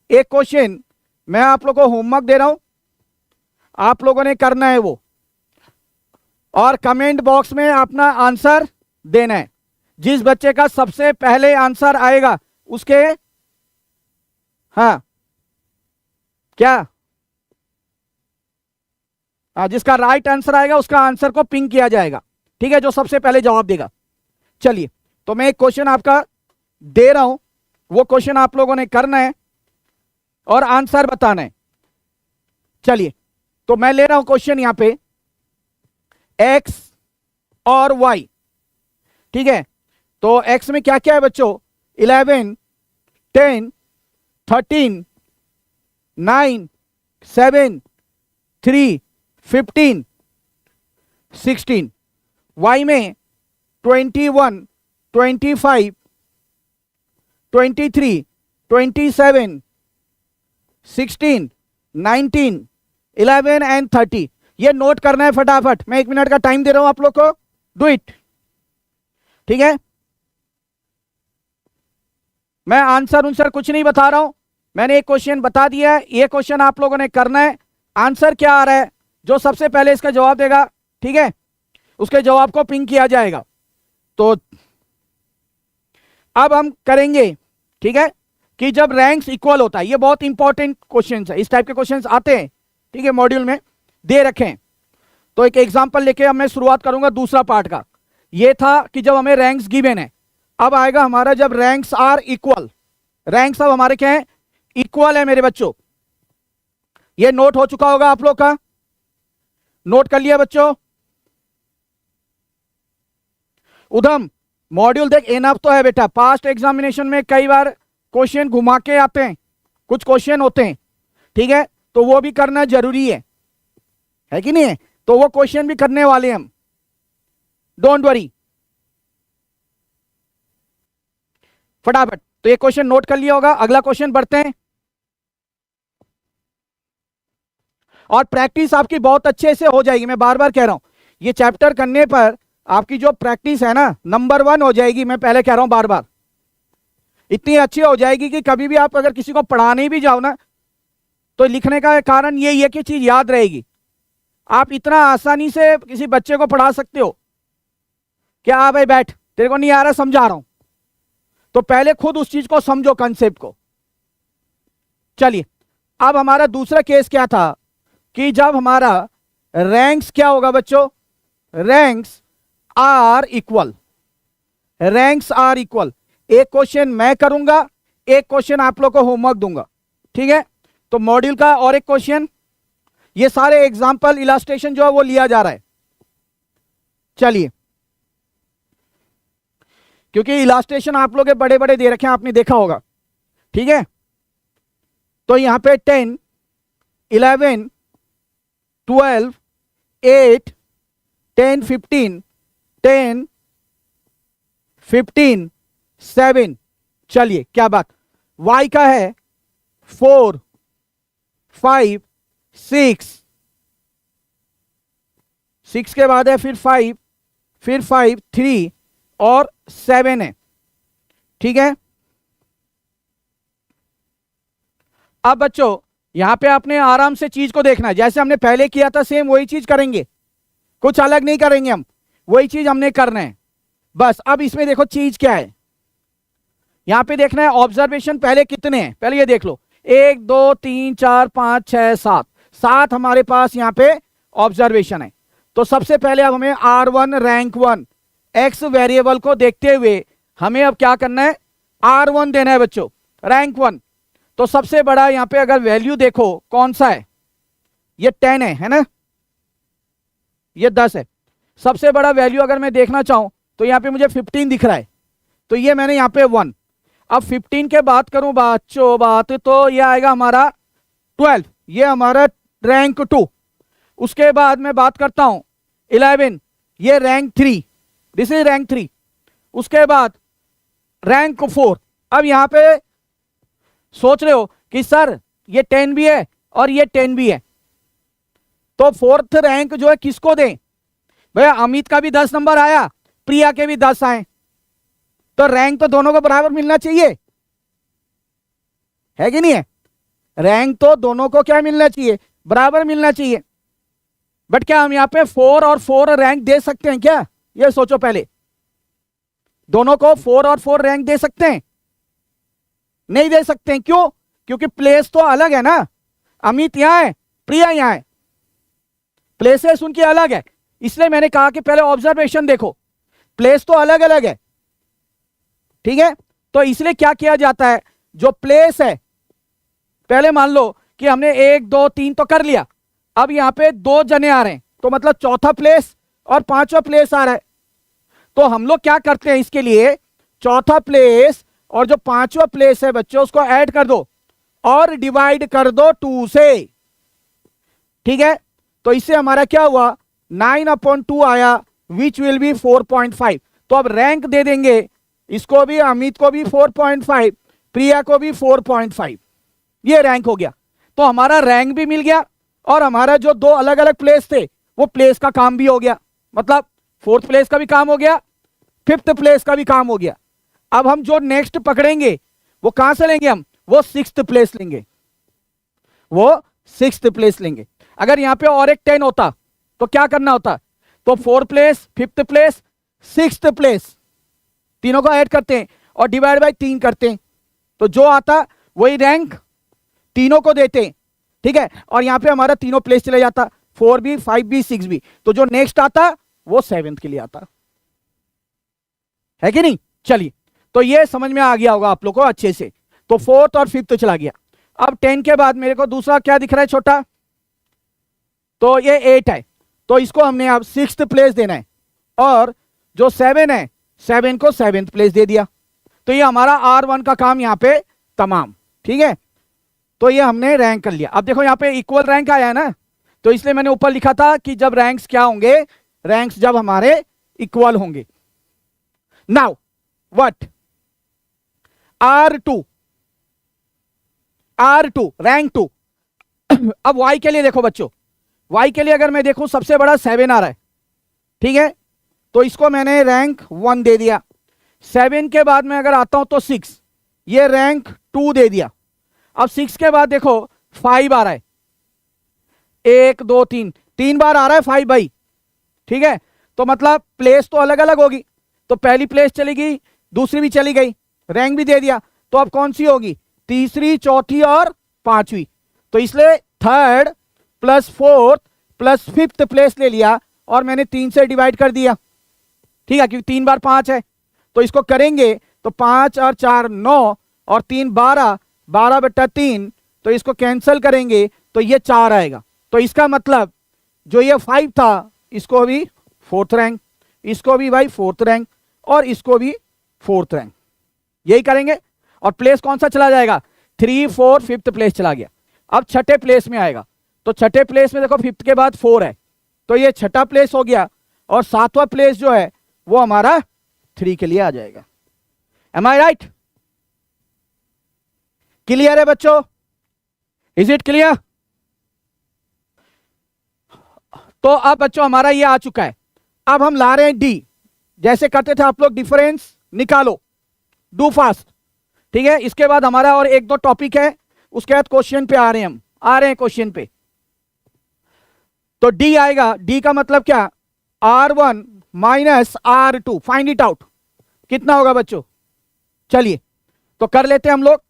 एक क्वेश्चन मैं आप लोगों को होमवर्क दे रहा हूं, आप लोगों ने करना है वो, और कमेंट बॉक्स में अपना आंसर देना है। जिस बच्चे का सबसे पहले आंसर आएगा उसके, हाँ क्या, जिसका राइट आंसर आएगा उसका आंसर को पिंक किया जाएगा, ठीक है, जो सबसे पहले जवाब देगा। चलिए तो मैं एक क्वेश्चन आपका दे रहा हूं, वो क्वेश्चन आप लोगों ने करना है और आंसर बताना है। चलिए तो मैं ले रहा हूं क्वेश्चन यहां पे x और y, ठीक है। तो x में क्या क्या है बच्चों, 11 10 13 9 7 3 15 16, y में 21 25 23 27 16 19 11 एंड 30। ये नोट करना है फटाफट, मैं 1 मिनट का टाइम दे रहा हूं आप लोग को, डू इट, ठीक है। मैं आंसर कुछ नहीं बता रहा हूं, मैंने एक क्वेश्चन बता दिया है, ये क्वेश्चन आप लोगों ने करना है। आंसर क्या आ रहा है, जो सबसे पहले इसका जवाब देगा, ठीक है, उसके जवाब को पिंक किया जाएगा। तो अब हम करेंगे, ठीक है, कि जब रैंक्स इक्वल होता है, ये बहुत इंपॉर्टेंट क्वेश्चन है, इस टाइप के क्वेश्चन आते हैं, ठीक है, मॉड्यूल में दे रखे हैं। तो एक एग्जांपल लेके अब मैं शुरुआत करूंगा दूसरा पार्ट का। ये था कि जब हमें रैंक्स गिवन है, अब आएगा हमारा जब रैंक्स आर इक्वल, रैंक्स अब हमारे क्या है, इक्वल है मेरे बच्चों। ये नोट हो चुका होगा आप लोग का, नोट कर लिया बच्चों। उधम मॉड्यूल देख एनफ तो है बेटा, पास्ट एग्जामिनेशन में कई बार क्वेश्चन घुमा के आते हैं, कुछ क्वेश्चन होते हैं, ठीक है, तो वो भी करना जरूरी है कि नहीं है, तो वो क्वेश्चन भी करने वाले हम, डोंट वरी, फटाफट। तो ये क्वेश्चन नोट कर लिया होगा, अगला क्वेश्चन बढ़ते हैं। और प्रैक्टिस आपकी बहुत अच्छे से हो जाएगी, मैं बार बार कह रहा हूं, ये चैप्टर करने पर आपकी जो प्रैक्टिस है ना नंबर 1 हो जाएगी, मैं पहले कह रहा हूं बार बार, इतनी अच्छी हो जाएगी कि कभी भी आप अगर किसी को पढ़ाने भी जाओ ना, तो लिखने का कारण यही है कि चीज याद रहेगी। आप इतना आसानी से किसी बच्चे को पढ़ा सकते हो, क्या भाई बैठ, तेरे को नहीं आ रहा, समझा रहा हूं, तो पहले खुद उस चीज को समझो, कंसेप्ट को। चलिए अब हमारा दूसरा केस क्या था, कि जब हमारा रैंक्स क्या होगा बच्चों, ranks are equal, ranks are equal. एक क्वेश्चन मैं करूंगा, एक क्वेश्चन आप लोग को होमवर्क दूंगा, ठीक है। तो मॉड्यूल का और एक क्वेश्चन, ये सारे एग्जांपल इलास्ट्रेशन जो है वो लिया जा रहा है। चलिए क्योंकि इलास्ट्रेशन आप लोग बड़े बड़े दे रखे हैं, आपने देखा होगा, ठीक है। तो यहां पे 10 11 12 8 10 15 10 15 7, चलिए क्या बात, y का है 4 5 6 के बाद है फिर 5 फिर 5 3 और 7 है, ठीक है। अब बच्चों यहां पे आपने आराम से चीज को देखना है, जैसे हमने पहले किया था सेम वही चीज करेंगे, कुछ अलग नहीं करेंगे हम, वही चीज हमने करना है बस। अब इसमें देखो चीज क्या है, यहां पे देखना है ऑब्जर्वेशन पहले कितने हैं, पहले ये देख लो 1 2 3 4 5 6 7, 7 हमारे पास यहां पे ऑब्जर्वेशन है। तो सबसे पहले अब हमें R1 रैंक 1 एक्स वेरिएबल को देखते हुए हमें अब क्या करना है, R1 देना है बच्चों, रैंक 1। तो सबसे बड़ा यहां पे अगर वैल्यू देखो कौन सा है, ये 10 है ना, ये 10 है। सबसे बड़ा वैल्यू अगर मैं देखना चाहूं तो यहां पे मुझे 15 दिख रहा है, तो ये मैंने यहां पे 1। अब 15 के बात करूं बच्चों बात, तो ये आएगा हमारा 12, ये हमारा रैंक 2। उसके बाद मैं बात करता हूं 11, ये रैंक 3, दिस इज रैंक 3। उसके बाद रैंक 4। अब यहां पे सोच रहे हो कि सर ये 10 भी है और ये 10 भी है, तो फोर्थ रैंक जो है किसको दें? भैया अमित का भी 10 नंबर आया, प्रिया के भी 10 आए, तो रैंक तो दोनों को बराबर मिलना चाहिए, है कि नहीं है? रैंक तो दोनों को क्या मिलना चाहिए, बराबर मिलना चाहिए। बट क्या हम यहां पे 4 और 4 रैंक दे सकते हैं क्या? ये सोचो पहले, दोनों को 4 और 4 रैंक दे सकते हैं? नहीं दे सकते हैं। क्यों? क्योंकि प्लेस तो अलग है ना, अमित यहां है, प्रिया यहां है, प्लेसेस उनकी अलग है। इसलिए मैंने कहा कि पहले ऑब्जर्वेशन देखो, प्लेस तो अलग अलग है, ठीक है? तो इसलिए क्या किया जाता है, जो प्लेस है, पहले मान लो कि हमने 1 2 3 तो कर लिया, अब यहां पे 2 जने आ रहे हैं, तो मतलब चौथा प्लेस और 5वां प्लेस आ रहा है। तो हम लोग क्या करते हैं, इसके लिए चौथा प्लेस और जो 5वां प्लेस है बच्चों उसको ऐड कर दो और डिवाइड कर दो 2 से, ठीक है? तो इससे हमारा क्या हुआ, 9/2 आया, विच विल बी 4.5। तो अब रैंक दे देंगे, इसको भी, अमित को भी 4.5, प्रिया को भी 4.5, ये रैंक हो गया। तो हमारा रैंक भी मिल गया और हमारा जो 2 अलग अलग प्लेस थे वो प्लेस का काम भी हो गया, मतलब 4th प्लेस का भी काम हो गया, 5th प्लेस का भी काम हो गया। अब हम जो नेक्स्ट पकड़ेंगे वो कहां से लेंगे, हम वो 6th प्लेस लेंगे, वो 6th प्लेस लेंगे। अगर यहां पे और एक 10 होता तो क्या करना होता, तो 4th place, 5th place, 6th place, तीनों को ऐड करते हैं और डिवाइड बाय 3 करते हैं, तो जो आता वही रैंक तीनों को देते हैं, ठीक है? और यहां पे हमारा तीनों प्लेस चले जाता, 4 भी, 5 भी, 6 भी, तो जो नेक्स्ट आता वो 7th के लिए आता, है कि नहीं? चलिए, तो ये समझ में आ गया होगा आप लोग को अच्छे से। तो 4th और 5th चला गया। अब 10 के बाद मेरे को दूसरा क्या दिख रहा है छोटा, तो ये 8 है, तो इसको हमने अब 6th प्लेस देना है, और जो 7 है 7 को 7th प्लेस दे दिया। तो ये हमारा R1 का काम यहाँ पे तमाम, ठीक है? तो ये हमने रैंक कर लिया। अब देखो यहाँ पे इक्वल रैंक आया है ना, तो इसलिए मैंने ऊपर लिखा था कि जब रैंक्स क्या होंगे, रैंक्स जब हमारे इक्वल होंगे। Now what, R2 rank 2। अब Y के लिए देखो बच्चों, Y के लिए अगर मैं देखूं सबसे बड़ा 7 आ रहा है, ठीक है? तो इसको मैंने रैंक 1 दे दिया। 7 के बाद में अगर आता हूं तो 6, ये रैंक 2 दे दिया। अब 6 के बाद देखो 5 आ रहा है, 1 2 3, 3 बार आ रहा है 5 भाई, ठीक है? तो मतलब प्लेस तो अलग अलग होगी, तो पहली प्लेस चली गई, दूसरी भी चली गई, रैंक भी दे दिया, तो अब कौन सी होगी, तीसरी, चौथी और 5वीं। तो इसलिए 3rd plus 4th plus 5th place ले लिया और मैंने 3 से डिवाइड कर दिया, ठीक है? क्योंकि 3 बार 5 है, तो इसको करेंगे तो 5 और 4 9 और 3 12, 12/3, तो इसको कैंसिल करेंगे तो ये 4 आएगा। तो इसका मतलब जो ये 5 था इसको भी 4th रैंक, इसको भी भाई 4th रैंक, और इसको भी 4th रैंक, यही करेंगे। और प्लेस कौन सा चला जाएगा, 3 4 5th प्लेस चला गया। अब छठे प्लेस में आएगा, तो छठे प्लेस में देखो 5th के बाद 4 है, तो ये छठा प्लेस हो गया, और 7वां प्लेस जो है वो हमारा 3 के लिए आ जाएगा। एम आई राइट? क्लियर है बच्चों? Is it clear? तो अब बच्चों हमारा ये आ चुका है। अब हम ला रहे हैं डी, जैसे करते थे आप लोग, डिफरेंस निकालो, डू फास्ट, ठीक है? इसके बाद हमारा और 1 2 टॉपिक है, उसके बाद क्वेश्चन पे आ रहे हैं हम। आ रहे हैं क्वेश्चन पे। तो डी आएगा, डी का मतलब क्या, R1 minus R2, find it out, कितना होगा बच्चों। चलिए तो कर लेते हैं हम लोग।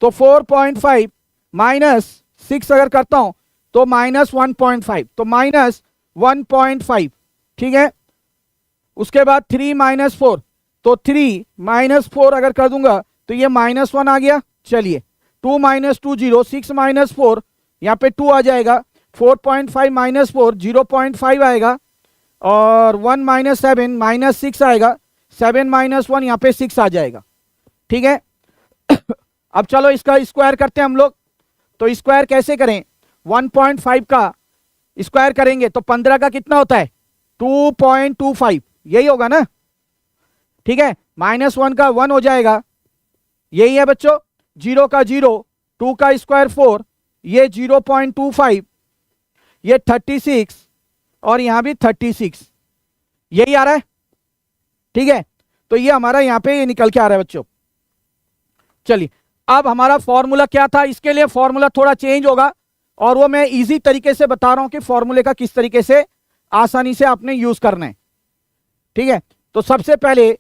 तो 4.5 माइनस 6 अगर करता हूं तो माइनस 1.5, तो माइनस 1.5, ठीक है। उसके बाद 3 माइनस 4, तो 3 माइनस 4 अगर कर दूंगा तो ये -1 आ गया। चलिए 2 माइनस 2 0, 6 माइनस 4 यहाँ पे 2 आ जाएगा, 4.5 माइनस 4 0.5 आएगा, और 1 माइनस 7 माइनस 6 आएगा, 7 माइनस 1 यहाँ पे 6 आ जाएगा, ठीक है। अब चलो इसका स्क्वायर करते हैं हम लोग। तो स्क्वायर कैसे करें, 1.5 का स्क्वायर करेंगे तो 15 का कितना होता है, 2.25, यही होगा ना, ठीक है। -1 का 1 हो जाएगा, यही है बच्चों। 0 का 0, 2 का स्क्वायर 4, ये 0.25, ये 36, और यहां भी 36, यही आ रहा है, ठीक है। तो ये हमारा यहां पे ये निकल के आ रहा है बच्चों। चलिए अब हमारा फॉर्मूला क्या था, इसके लिए फॉर्मूला थोड़ा चेंज होगा, और वो मैं इजी तरीके से बता रहा हूं कि फॉर्मूले का किस तरीके से आसानी से आपने यूज करना है, ठीक है। तो सबसे पहले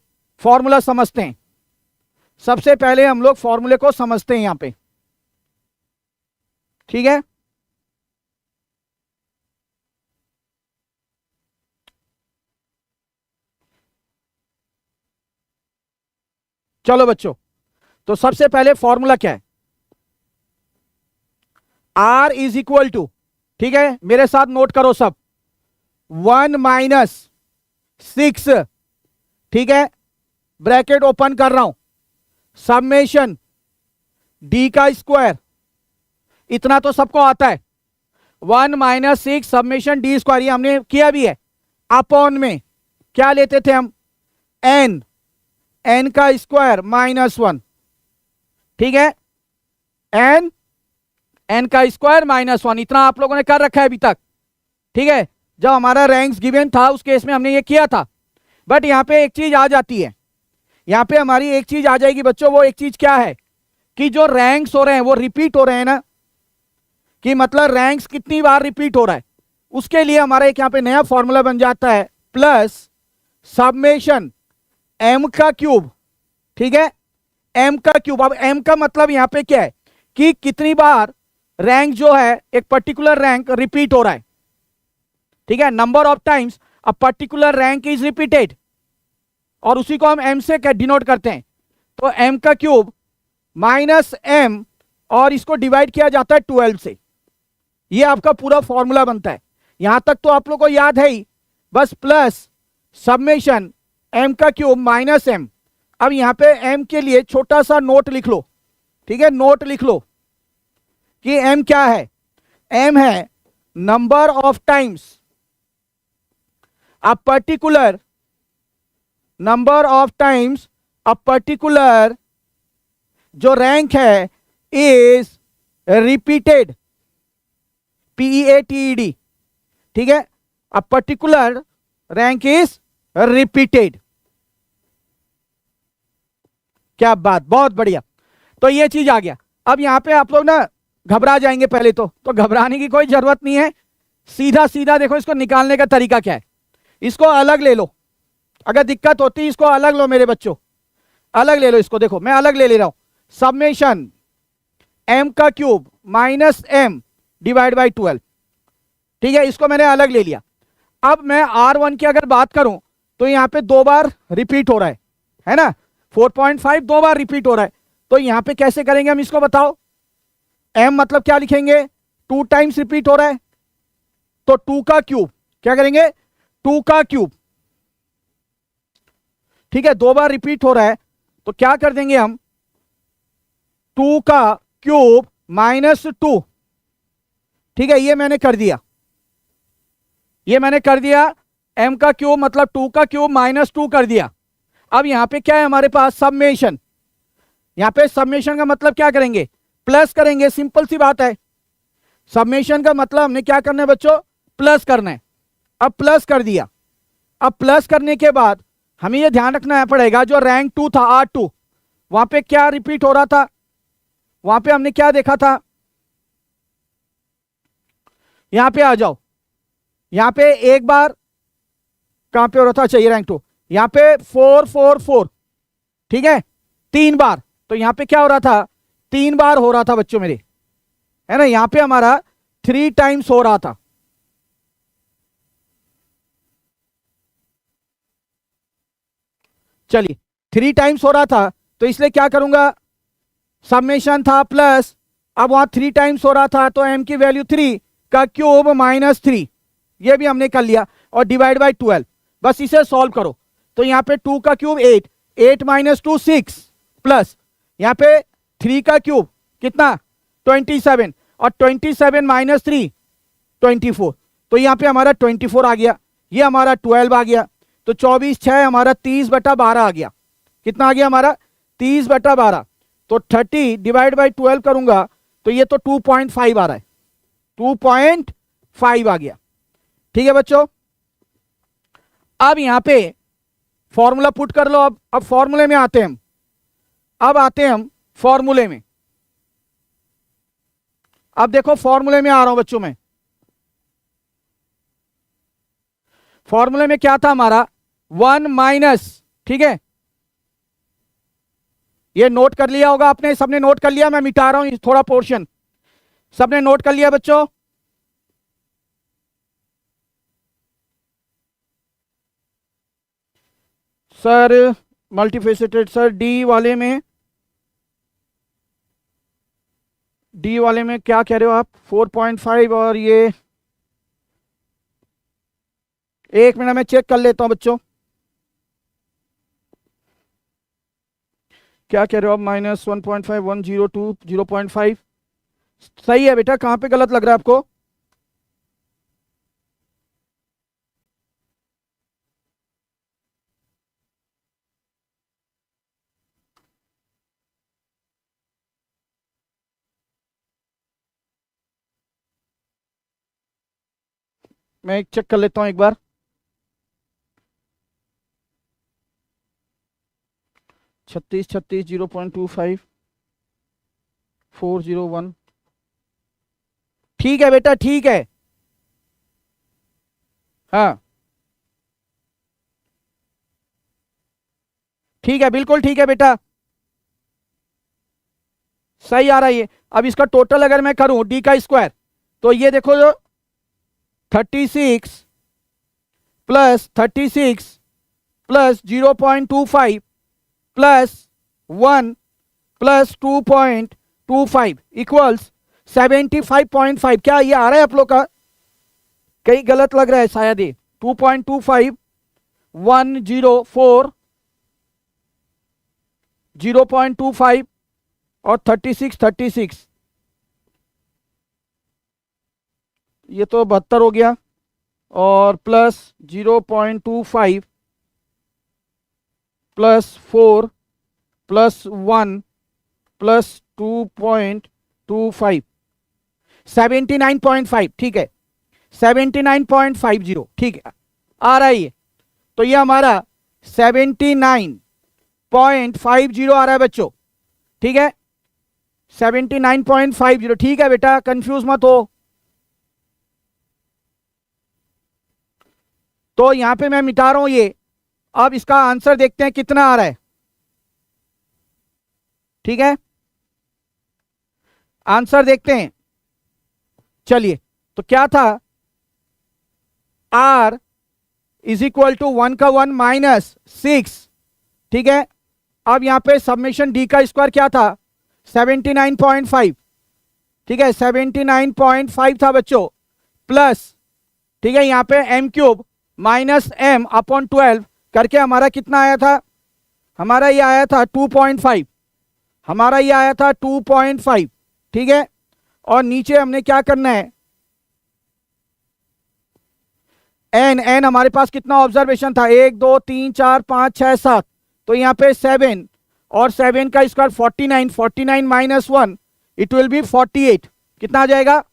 फॉर्मूला समझते हैं, सबसे पहले हम लोग फॉर्मूले को समझते हैं यहां पे, ठीक है। चलो बच्चों, तो सबसे पहले फॉर्मूला क्या है, R इज इक्वल टू, ठीक है, मेरे साथ नोट करो सब, 1 माइनस 6, ठीक है, ब्रैकेट ओपन कर रहा हूं, समेशन डी का स्क्वायर, इतना तो सबको आता है, 1 माइनस 6 समेशन डी स्क्वायर, ये हमने किया भी है। अपॉन में क्या लेते थे हम, एन, एन का स्क्वायर -1, ठीक है, एन, एन का स्क्वायर -1, इतना आप लोगों ने कर रखा है अभी तक, ठीक है। जब हमारा रैंक्स गिवन था उस केस में हमने ये किया था। बट यहां पे एक चीज आ जाती है, यहां पे हमारी एक चीज आ जाएगी बच्चों, वो एक चीज क्या है कि जो रैंक्स हो रहे हैं वो रिपीट हो रहे हैं ना, कि मतलब रैंक्स कितनी बार रिपीट हो रहा है, उसके लिए हमारा एक यहां पे नया फॉर्मूला बन जाता है, प्लस समेशन एम का क्यूब, ठीक है, एम का क्यूब। अब एम का मतलब यहां पे क्या है कि कितनी बार रैंक जो है, एक पर्टिकुलर रैंक रिपीट हो रहा है, ठीक है, number of times a particular rank is repeated, और उसी को हम एम से डिनोट करते हैं। तो एम का क्यूब माइनस एम, और इसको डिवाइड किया जाता है 12 से, ये आपका पूरा फॉर्मूला बनता है। यहां तक तो आप लोग को याद है ही, बस प्लस समेशन एम का क्यूब माइनस एम। अब यहां पे एम के लिए छोटा सा नोट लिख लो, ठीक है, नोट लिख लो कि एम क्या है, एम है number of times a particular, number of times a particular जो रैंक है इज रिपीटेड, PEATED, ठीक है, a particular rank is repeated. क्या बात, बहुत बढ़िया। तो ये चीज आ गया। अब यहां पे आप लोग ना घबरा जाएंगे पहले तो घबराने की कोई जरूरत नहीं है, सीधा सीधा देखो इसको निकालने का तरीका क्या है। इसको अलग ले लो, अगर दिक्कत होती है इसको अलग लो मेरे बच्चों, अलग ले लो इसको। देखो मैं अलग ले रहा हूं, समेशन एम का cube minus M divide by 12, ठीक है, इसको मैंने अलग ले लिया। अब मैं R1 की अगर बात करूं तो यहां पे 2 बार रिपीट हो रहा है ना, 4.5 2 बार रिपीट हो रहा है। तो यहां पे कैसे करेंगे हम इसको बताओ, m मतलब क्या लिखेंगे, 2 टाइम्स रिपीट हो रहा है, तो 2 का क्यूब, क्या करेंगे 2 का क्यूब, ठीक है, 2 बार रिपीट हो रहा है तो क्या कर देंगे हम, 2 का क्यूब -2, ठीक है, ये मैंने कर दिया, ये मैंने कर दिया। m का क्यूब मतलब 2 का क्यूब -2 कर दिया। अब यहां पे क्या है हमारे पास, समेशन, यहां पे समेशन का मतलब क्या करेंगे, प्लस करेंगे, सिंपल सी बात है। समेशन का मतलब हमने क्या करना है बच्चों, प्लस करना है। अब प्लस कर दिया, अब प्लस करने के बाद हमें यह ध्यान रखना पड़ेगा जो रैंक 2 था R2, वहां पे क्या रिपीट हो रहा था, वहां पे हमने क्या देखा था, यहां पे आ जाओ, यहां पे एक बार कहां पे हो रहा था, चाहिए रैंक 2, यहां पे 4 4 4, ठीक है, 3 बार। तो यहां पे क्या हो रहा था, 3 बार हो रहा था बच्चों मेरे, है ना, यहां पे हमारा 3 टाइम्स हो रहा था। चलिए 3 टाइम्स हो रहा था, तो इसलिए क्या करूंगा, समेशन था प्लस, अब वहां 3 टाइम्स हो रहा था तो m की वैल्यू 3 का क्यूब -3, ये भी हमने कर लिया, और डिवाइड बाय 12, बस इसे सॉल्व करो। तो यहां पे 2 का क्यूब 8, 8 - 2 6, प्लस यहां पे 3 का क्यूब कितना 27, और 27 - 3 24, तो यहां पे हमारा 24 आ गया, ये हमारा 12 आ गया, तो 24 6 हमारा 30/12 आ गया। कितना आ गया हमारा 30/12, तो 30 डिवाइड बाई 12 करूंगा तो ये तो 2.5 आ रहा है, 2.5 आ गया। ठीक है बच्चों, अब यहां पे फॉर्मूला पुट कर लो। अब फॉर्मूले में आते हैं हम, अब आते हैं हम फॉर्मूले में। अब देखो फॉर्मूले में आ रहा हूं बच्चों में, फॉर्मूले में क्या था हमारा 1 माइनस, ठीक है, ये नोट कर लिया होगा आपने, सबने नोट कर लिया, मैं मिटा रहा हूं थोड़ा पोर्शन, सबने नोट कर लिया बच्चों। सर मल्टीफेसेटेड सर, डी वाले में क्या कह रहे हो आप, 4.5, और ये 1 मिनट में चेक कर लेता हूं बच्चों, क्या कह रहे हो आप, -1.5 102 0.5, सही है बेटा, कहां पे गलत लग रहा है आपको, मैं एक चेक कर लेता हूं एक बार। 36 36 0.25 401, ठीक है बेटा, ठीक है, हाँ ठीक है, बिल्कुल ठीक है बेटा, सही आ रहा है ये। अब इसका टोटल अगर मैं करूं डी का स्क्वायर, तो ये देखो जो 36 plus 36 plus 0.25 plus 1 plus 2.25 equals 75.5। क्या ये आ रहा है आप लोग का, कहीं गलत लग रहा है शायद, ये 2.25 104 0.25 और 36 ये तो 72 हो गया, और प्लस 0.25 प्लस 4 प्लस 1 प्लस 2.25 79.5, ठीक है, 79.50, ठीक है, आ रहा है ये। तो ये हमारा 79.50 आ रहा है बच्चों, ठीक है, 79.50, ठीक है बेटा, कंफ्यूज मत हो। तो यहां पे मैं मिटा रहा हूं ये, अब इसका आंसर देखते हैं कितना आ रहा है, ठीक है, आंसर देखते हैं। चलिए, तो क्या था, r इज इक्वल टू 1 का 1 -6, ठीक है, अब यहां पे सबमिशन डी का स्क्वायर क्या था 79.5, ठीक है, 79.5 था बच्चों, प्लस, ठीक है, यहां पे m³ -m/12 करके हमारा कितना आया था, हमारा ये आया था 2.5, हमारा ये आया था 2.5, ठीक है, और नीचे हमने क्या करना है, n हमारे पास कितना ऑब्जर्वेशन था, 1 2 3 4 5 6 7, तो यहाँ पे 7, और 7 का स्क्वायर 49, 49 - 1 इट विल बी 48, कितना आ जाएगा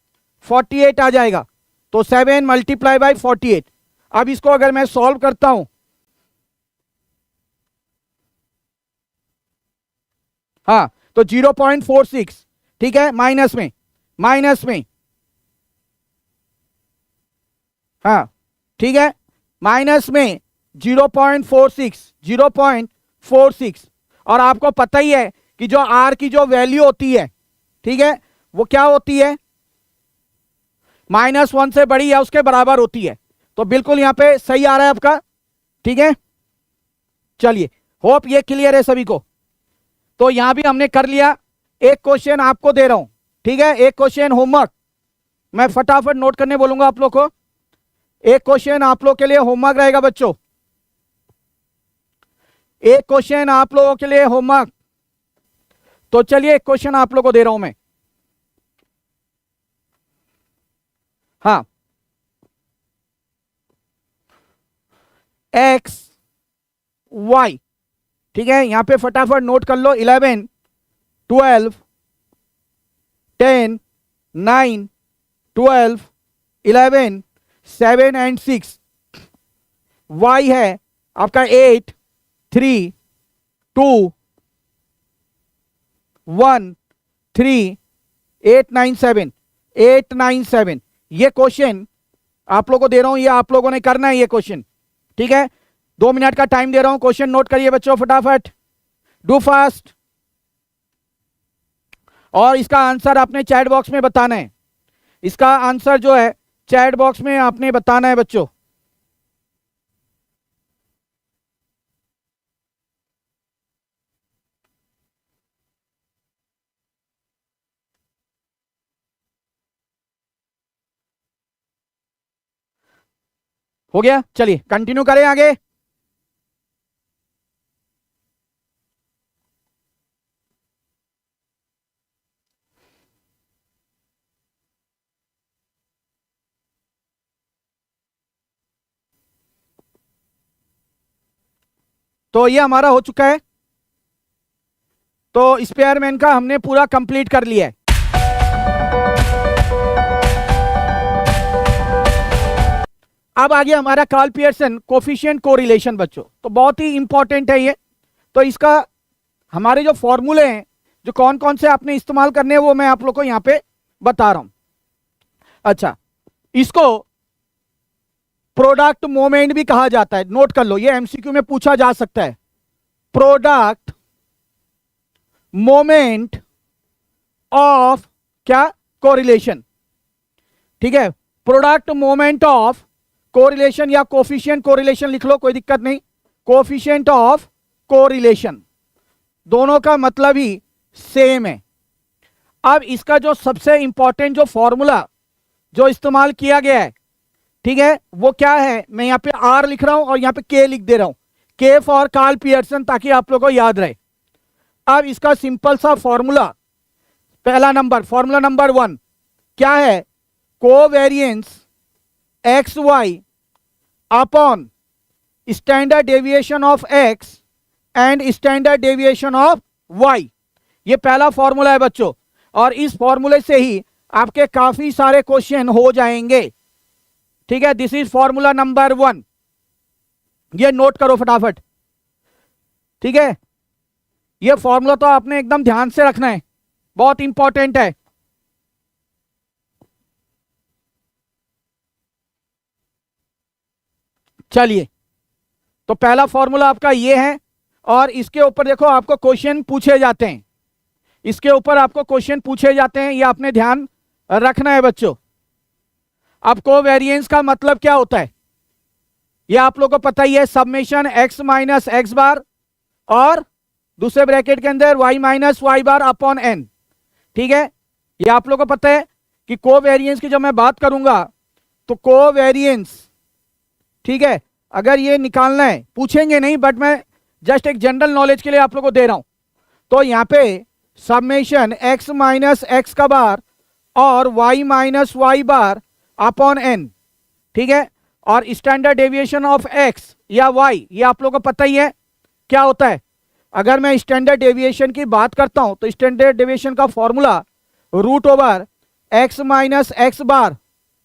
48 आ जाएगा, तो 7 मल्टीप्लाई बाई 48। अब इसको अगर मैं सॉल्व करता हूं, हाँ, तो 0.46, ठीक है, माइनस में हाँ ठीक है, माइनस में 0.46 और आपको पता ही है कि जो आर की जो वैल्यू होती है, ठीक है, वो क्या होती है, -1 से बड़ी या उसके बराबर होती है। तो बिल्कुल यहां पे सही आ रहा है आपका, ठीक है। चलिए, होप ये क्लियर है सभी को। तो यहां भी हमने कर लिया। एक क्वेश्चन आपको दे रहा हूं, ठीक है, एक क्वेश्चन होमवर्क, मैं फटाफट नोट करने बोलूंगा आप लोग को। एक क्वेश्चन आप लोग के लिए होमवर्क रहेगा बच्चों, एक क्वेश्चन आप लोगों के लिए होमवर्क। तो चलिए एक क्वेश्चन आप लोग को दे रहा हूं मैं। हाँ, एक्स वाई, ठीक है, यहां पे फटाफट नोट कर लो। 11 12 10 9 12 11 7 एंड 6, वाई है आपका 8 3 2 1 3 8 9 7। ये क्वेश्चन आप लोगों को दे रहा हूं, ये आप लोगों ने करना है ये क्वेश्चन, ठीक है। 2 मिनट का टाइम दे रहा हूं, क्वेश्चन नोट करिए बच्चों फटाफट, डू फास्ट। और इसका आंसर आपने चैट बॉक्स में बताना है, इसका आंसर जो है चैट बॉक्स में आपने बताना है बच्चों। हो गया, चलिए कंटिन्यू करें आगे। तो ये हमारा हो चुका है, तो स्पेयरमैन का हमने पूरा कंप्लीट कर लिया है। अब आ गया हमारा कार्ल पियर्सन कोफिशिएंट कोरिलेशन बच्चों, तो बहुत ही इंपॉर्टेंट है ये। तो इसका हमारे जो फॉर्मूले हैं, जो कौन कौन से आपने इस्तेमाल करने हैं, वो मैं आप लोग को यहां पे बता रहा हूं। अच्छा, इसको प्रोडक्ट मोमेंट भी कहा जाता है, नोट कर लो, ये एमसीक्यू में पूछा जा सकता है। प्रोडक्ट मोमेंट ऑफ क्या, कोरिलेशन, ठीक है, प्रोडक्ट मोमेंट ऑफ कोरिलेशन या कोफिशिएंट कोरिलेशन लिख लो, कोई दिक्कत नहीं। कोफिशिएंट ऑफ कोरिलेशन, दोनों का मतलब ही सेम है। अब इसका जो सबसे इंपॉर्टेंट जो फॉर्मूला जो इस्तेमाल किया गया है, ठीक है, वो क्या है, मैं यहां पे आर लिख रहा हूं और यहां पे के लिख दे रहा हूं, के फॉर कार्ल पियर्सन, ताकि आप लोगों को याद रहे। अब इसका सिंपल सा फॉर्मूला, पहला नंबर, फॉर्मूला नंबर 1 क्या है, covariance X Y upon standard deviation of x and standard deviation of Y. ये पहला फॉर्मूला है बच्चों, और इस फॉर्मूले से ही आपके काफी सारे क्वेश्चन हो जाएंगे, ठीक है। दिस इज फॉर्मूला नंबर 1, ये नोट करो फटाफट, ठीक है। ये फॉर्मूला तो आपने एकदम ध्यान से रखना है, बहुत इंपॉर्टेंट है। चलिए, तो पहला फॉर्मूला आपका ये है, और इसके ऊपर देखो आपको क्वेश्चन पूछे जाते हैं, इसके ऊपर आपको क्वेश्चन पूछे जाते हैं, ये आपने ध्यान रखना है बच्चों। अब कोवेरिएंस का मतलब क्या होता है, ये आप लोगों को पता ही है, summation X minus x bar और दूसरे ब्रैकेट के अंदर y minus Y bar upon n, ठीक है, ये आप लोगों को पता है कि कोवेरिएंस की जब मैं बात करूंगा तो कोवेरिएंस, ठीक है, अगर ये निकालना है, पूछेंगे नहीं, बट मैं जस्ट एक जनरल नॉलेज के लिए आप लोगों को दे रहा हूं। तो यहां पे समेशन x माइनस एक्स का बार और y minus Y bar upon n, ठीक है, और स्टैंडर्ड डेविएशन ऑफ x या y, ये आप लोगों को पता ही है क्या होता है। अगर मैं स्टैंडर्ड डेविएशन की बात करता हूं तो स्टैंडर्ड डेविएशन का formula root over x minus x bar,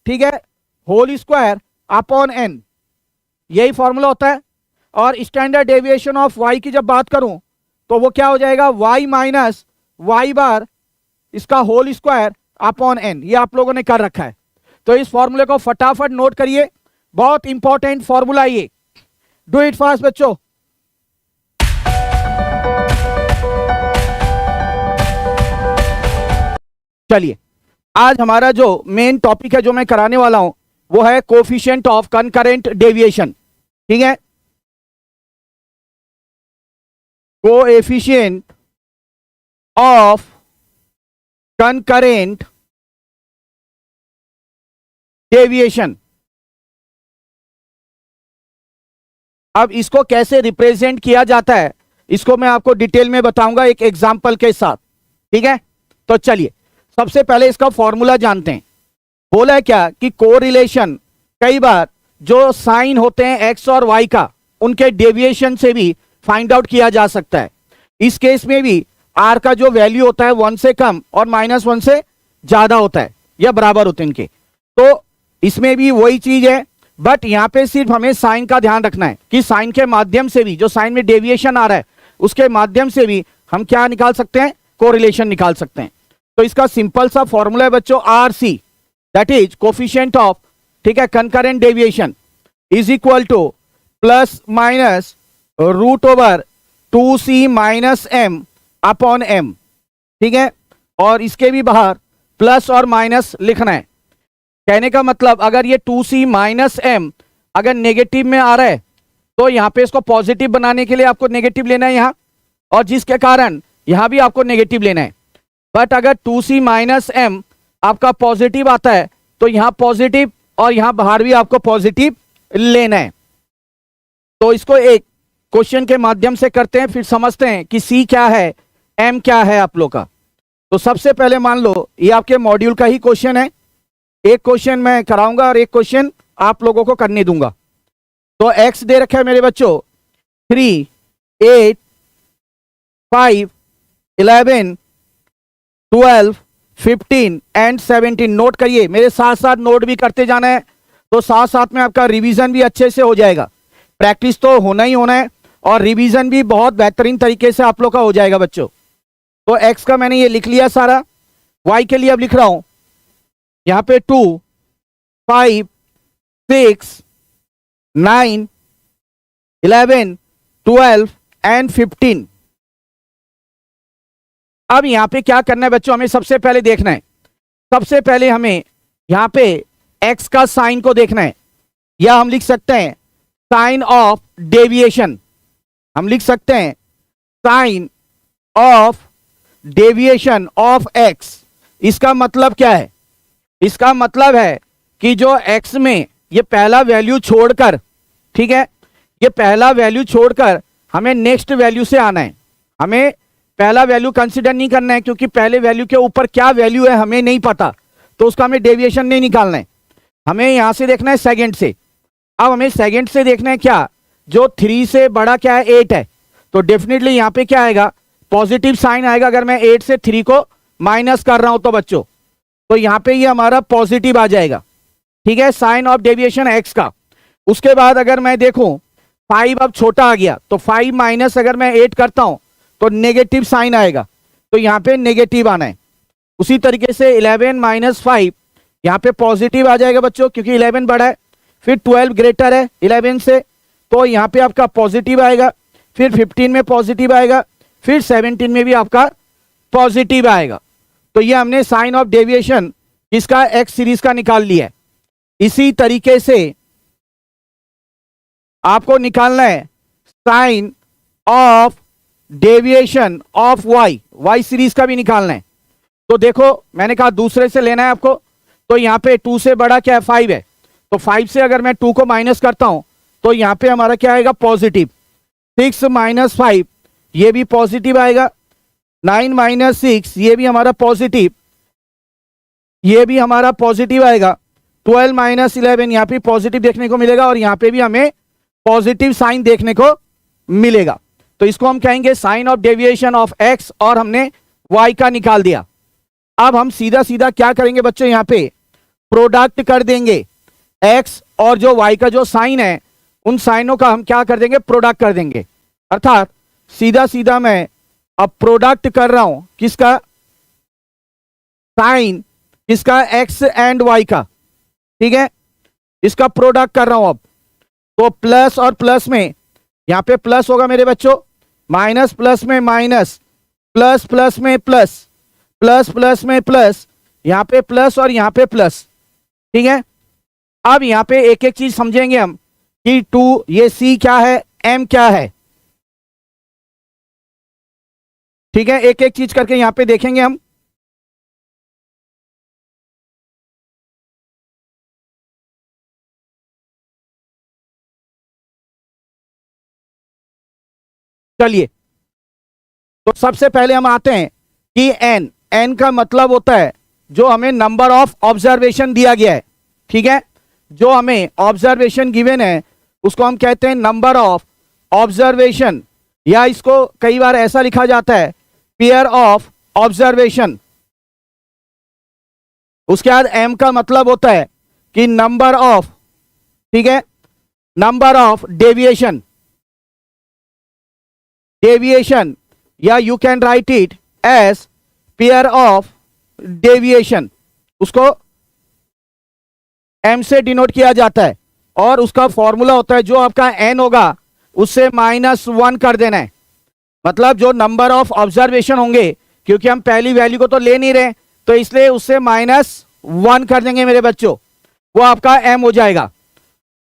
ठीक है, होल स्क्वायर अपॉन n, यही फॉर्मूला होता है। और स्टैंडर्ड डेविएशन ऑफ y की जब बात करूं तो वो क्या हो जाएगा, y माइनस वाई बार इसका होल स्क्वायर अपॉन n, ये आप लोगों ने कर रखा है। तो इस फॉर्मूले को फटाफट नोट करिए, बहुत इंपॉर्टेंट फॉर्मूला ये, डू इट फास्ट बच्चों। चलिए, आज हमारा जो मेन टॉपिक है जो मैं कराने वाला हूं वो है कोफिशिएंट ऑफ कंकरेंट डेविएशन। ठीक है, कोएफिशिएंट ऑफ कंकरेंट डेविएशन। अब इसको कैसे रिप्रेजेंट किया जाता है इसको मैं आपको डिटेल में बताऊंगा एक एग्जांपल के साथ। ठीक है, तो चलिए सबसे पहले इसका फॉर्मूला जानते हैं। बोला है क्या कि कोरिलेशन कई बार जो साइन होते हैं एक्स और वाई का उनके डेविएशन से भी फाइंड आउट किया जा सकता है। इस केस में भी आर का जो वैल्यू होता है 1 से कम और -1 से ज्यादा होता है या बराबर होते हैं इनके, तो इसमें भी वही चीज है, बट यहां पे सिर्फ हमें साइन का ध्यान रखना है कि साइन के माध्यम से भी जो साइन में डेविएशन आ रहा है उसके माध्यम से भी हम क्या निकाल सकते हैं, कोरिलेशन निकाल सकते हैं। तो इसका सिंपल सा फॉर्मूला है बच्चों R C, that is coefficient of, ठीक है, concurrent deviation is equal to plus minus root over 2c minus M upon M. ठीक है, और इसके भी बाहर प्लस और माइनस लिखना है। कहने का मतलब अगर ये 2c माइनस एम अगर नेगेटिव में आ रहा है तो यहां पे इसको पॉजिटिव बनाने के लिए आपको नेगेटिव लेना है यहां, और जिसके कारण यहां भी आपको नेगेटिव लेना है। बट अगर 2c माइनस एम आपका पॉजिटिव आता है तो यहां पॉजिटिव और यहां बाहर भी आपको पॉजिटिव लेना है। तो इसको एक क्वेश्चन के माध्यम से करते हैं, फिर समझते हैं कि c क्या है, m क्या है आप लोग का। तो सबसे पहले मान लो ये आपके मॉड्यूल का ही क्वेश्चन है, एक क्वेश्चन मैं कराऊंगा और एक क्वेश्चन आप लोगों को करने दूंगा। तो x दे रखा है मेरे बच्चों 3, 8, 5, 11, 12, 15 एंड 17। नोट करिए, मेरे साथ साथ नोट भी करते जाना है, तो साथ साथ में आपका रिवीजन भी अच्छे से हो जाएगा। प्रैक्टिस तो होना ही होना है और रिवीजन भी बहुत बेहतरीन तरीके से आप लोग का हो जाएगा बच्चों। तो x का मैंने ये लिख लिया सारा, y के लिए अब लिख रहा हूं यहां पे 2, 5, 6, 9, 11, 12 एंड 15। अब यहां पे क्या करना है बच्चों, हमें सबसे पहले देखना है, सबसे पहले हमें यहां पे x का साइन को देखना है, या हम लिख सकते हैं साइन ऑफ डेविएशन। हम लिख सकते हैं sign of deviation of x। इसका मतलब क्या है, इसका मतलब है कि जो x में ये पहला वैल्यू छोड़कर, ठीक है, ये पहला वैल्यू छोड़कर हमें नेक्स्ट वैल्यू से आना है। हमें पहला वैल्यू कंसीडर नहीं करना है क्योंकि पहले वैल्यू के ऊपर क्या वैल्यू है हमें नहीं पता, तो उसका हमें डेविएशन नहीं निकालना है। हमें यहां से देखना है सेकंड से। अब हमें सेकंड से देखना है क्या, जो 3 से बड़ा क्या है 8 है, तो डेफिनेटली यहां पे क्या आएगा, पॉजिटिव साइन आएगा। अगर मैं 8 से 3 को माइनस कर रहा हूं तो बच्चों, तो यहां पे ये हमारा पॉजिटिव आ जाएगा। ठीक है, साइन ऑफ डेविएशन एक्स का। उसके बाद अगर मैं देखूं 5 अब छोटा आ गया, तो 5 माइनस अगर मैं 8 करता हूं तो नेगेटिव साइन आएगा, तो यहां पे नेगेटिव आना है। उसी तरीके से 11 माइनस 5 यहां पे पॉजिटिव आ जाएगा बच्चों, क्योंकि 11 बड़ा है। फिर 12 ग्रेटर है 11 से, तो यहां पे आपका पॉजिटिव आएगा। फिर 15 में पॉजिटिव आएगा, फिर 17 में भी आपका पॉजिटिव आएगा। तो ये हमने साइन ऑफ डेविएशन इसका एक्स सीरीज का निकाल लिया है। इसी तरीके से आपको निकालना है sign of deviation of Y, Y series का भी निकालना है। तो देखो मैंने कहा दूसरे से लेना है आपको, तो यहां पे 2 से बड़ा क्या है 5 है, तो 5 से अगर मैं 2 को माइनस करता हूं तो यहां पे हमारा क्या आएगा पॉजिटिव। 6 माइनस 5 ये भी पॉजिटिव आएगा। 9 माइनस 6 ये भी हमारा पॉजिटिव, ये भी हमारा पॉजिटिव आएगा। 12 माइनस 11 यहाँ पे पॉजिटिव देखने को मिलेगा, और यहाँ पे भी हमें पॉजिटिव साइन देखने को मिलेगा। तो इसको हम कहेंगे sign of deviation of X, और हमने वाई का निकाल दिया। अब हम सीधा सीधा क्या करेंगे बच्चों, यहाँ पे प्रोडक्ट कर देंगे एक्स और जो वाई का जो साइन है उन साइनों का हम क्या कर देंगे, प्रोडक्ट कर देंगे। अर्थात सीधा सीधा मैं अब प्रोडक्ट कर रहा हूं किसका, साइन किसका, एक्स एंड वाई का। ठीक है, इसका प्रोडक्ट कर रहा हूं अब, तो प्लस और प्लस में यहां पे प्लस होगा मेरे बच्चों, माइनस प्लस में माइनस, प्लस प्लस में प्लस, प्लस प्लस में प्लस, यहां पे प्लस और यहां पे प्लस। ठीक है, अब यहां पे एक एक चीज समझेंगे हम कि 2, ये सी क्या है, एम क्या है। ठीक है, एक एक चीज करके यहां पे देखेंगे हम। चलिए, तो सबसे पहले हम आते हैं कि एन, एन का मतलब होता है जो हमें नंबर ऑफ ऑब्जर्वेशन दिया गया है। ठीक है, जो हमें ऑब्जर्वेशन गिवन है उसको हम कहते हैं नंबर ऑफ ऑब्जर्वेशन, या इसको कई बार ऐसा लिखा जाता है पेयर ऑफ ऑब्जर्वेशन। उसके बाद एम का मतलब होता है कि नंबर ऑफ, ठीक है, नंबर ऑफ डेविएशन, डेविएशन, या you can write it as pair of deviation, उसको एम से डिनोट किया जाता है। और उसका फॉर्मूला होता है जो आपका एन होगा उससे -1 कर देना है। मतलब जो नंबर ऑफ ऑब्जर्वेशन होंगे, क्योंकि हम पहली वैल्यू को तो ले नहीं रहे, तो इसलिए उससे -1 कर देंगे मेरे बच्चों, वो आपका एम हो जाएगा।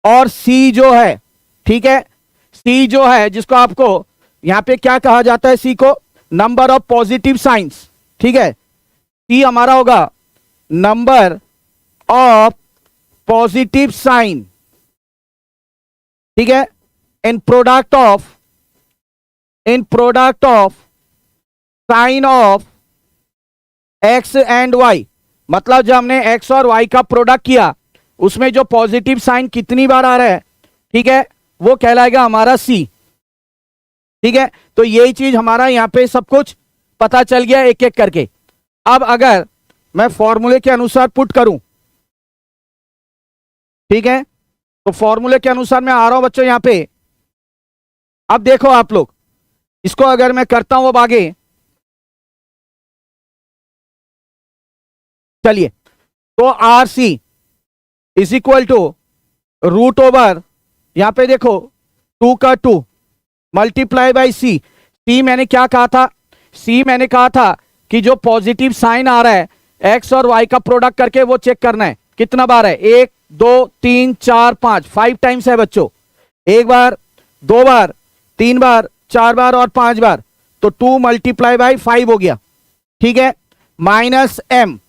और सी जो है, ठीक है, सी जो है जिसको आपको यहां पे क्या कहा जाता है, सी को नंबर ऑफ पॉजिटिव साइंस। ठीक है, सी हमारा होगा नंबर ऑफ पॉजिटिव साइन। ठीक है, in product of sign of x and y, मतलब जब हमने एक्स और वाई का प्रोडक्ट किया उसमें जो पॉजिटिव साइन कितनी बार आ रहा है, ठीक है, वो कहलाएगा हमारा सी। ठीक है, तो यही चीज हमारा यहां पे सब कुछ पता चल गया एक एक करके। अब अगर मैं फॉर्मूले के अनुसार पुट करूं, ठीक है, तो फॉर्मूले के अनुसार मैं आ रहा हूं बच्चों यहां पे। अब देखो आप लोग, इसको अगर मैं करता हूं अब आगे, चलिए, तो R C is equal to root over, यहां पे देखो 2 का 2 मल्टीप्लाई बाई सी। सी मैंने क्या कहा था, सी मैंने कहा था कि जो पॉजिटिव साइन आ रहा है एक्स और वाई का प्रोडक्ट करके वो चेक करना है कितना बार है, 1 2 3 4 5, 5 टाइम्स है बच्चों, 1 बार 2 बार 3 बार 4 बार और 5 बार, तो 2 मल्टीप्लाई बाई 5 हो गया। ठीक है, माइनस एम,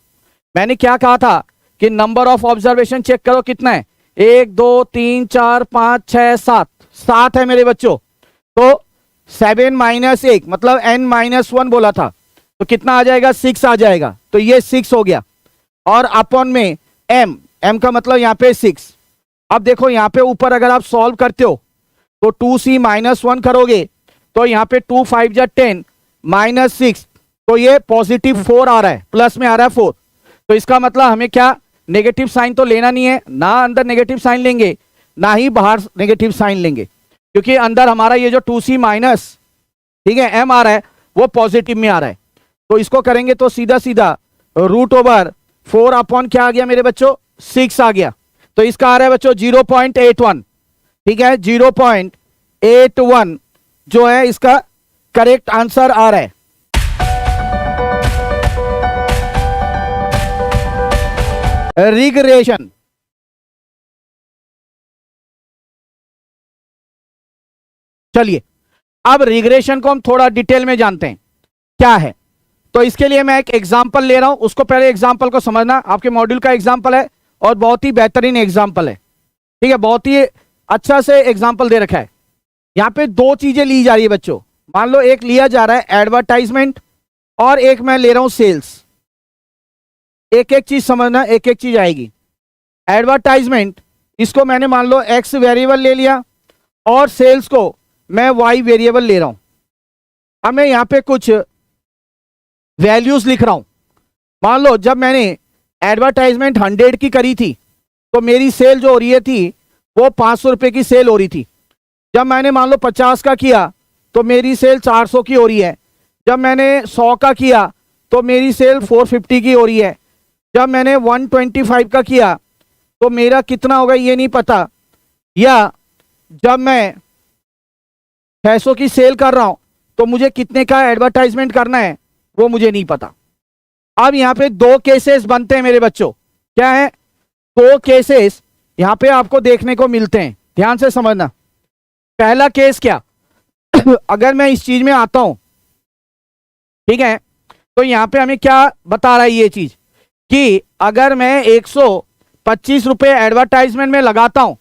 मैंने क्या कहा था कि नंबर ऑफ ऑब्जर्वेशन चेक करो कितना है, 1 2 3 4 5 6 7, 7 है मेरे बच्चों। तो 7 माइनस 1 मतलब n-1 बोला था, तो कितना आ जाएगा, 6 आ जाएगा, तो ये 6 हो गया। और अपॉन में m, m का मतलब यहाँ पे 6। अब देखो यहाँ पे ऊपर अगर आप सॉल्व करते हो तो 2c-1 करोगे तो यहाँ पे 2 5 जा 10 -6, तो ये पॉजिटिव 4 आ रहा है, प्लस में आ रहा है 4। तो इसका मतलब हमें क्या, नेगेटिव साइन तो लेना नहीं है, ना अंदर नेगेटिव साइन लेंगे ना ही बाहर नेगेटिव साइन लेंगे, क्योंकि अंदर हमारा ये जो 2c-, ठीक है, m आ रहा है वो पॉजिटिव में आ रहा है। तो इसको करेंगे तो सीधा सीधा रूट ओवर 4 अपॉन क्या आ गया मेरे बच्चों, 6 आ गया। तो इसका आ रहा है बच्चों 0.81। ठीक है, 0.81 जो है इसका करेक्ट आंसर आ रहा है। रिग्रेशन, चलिए अब रिग्रेशन को हम थोड़ा डिटेल में जानते हैं क्या है। तो इसके लिए मैं एक एग्जांपल ले रहा हूं, उसको पहले एग्जांपल को समझना, आपके मॉड्यूल का एग्जांपल है और बहुत ही बेहतरीन एग्जांपल है। ठीक है, बहुत ही अच्छा से एग्जांपल दे रखा है। यहां पे 2 चीजें ली जा रही है बच्चों, मान लो एक लिया जा रहा है एडवर्टाइजमेंट और एक मैं ले रहा हूं सेल्स। एक एक चीज समझना, एक एक चीज आएगी। एडवर्टाइजमेंट, इसको मैंने मान लो एक्स वेरिएबल ले लिया और सेल्स को मैं वाई वेरिएबल ले रहा हूं। अब मैं यहां पे कुछ वैल्यूज लिख रहा हूं। मान लो जब मैंने एडवर्टाइजमेंट 100 की करी थी तो मेरी सेल जो हो रही थी वो 500 रुपए की सेल हो रही थी। जब मैंने मान लो 50 का किया तो मेरी सेल 400 की हो रही है। जब मैंने 100 का किया तो मेरी सेल 450 की हो रही है। जब मैंने 125 का किया तो मेरा कितना होगा ये नहीं पता, या जब मैं 600 की सेल कर रहा हूं तो मुझे कितने का एडवर्टाइजमेंट करना है वो मुझे नहीं पता। अब यहां पे दो केसेस बनते हैं मेरे बच्चों। क्या है? दो केसेस यहां पे आपको देखने को मिलते हैं, ध्यान से समझना। पहला केस क्या, अगर मैं इस चीज में आता हूं, ठीक है, तो यहां पे हमें क्या बता रहा है ये चीज कि अगर मैं 125 रुपए एडवर्टाइजमेंट में लगाता हूं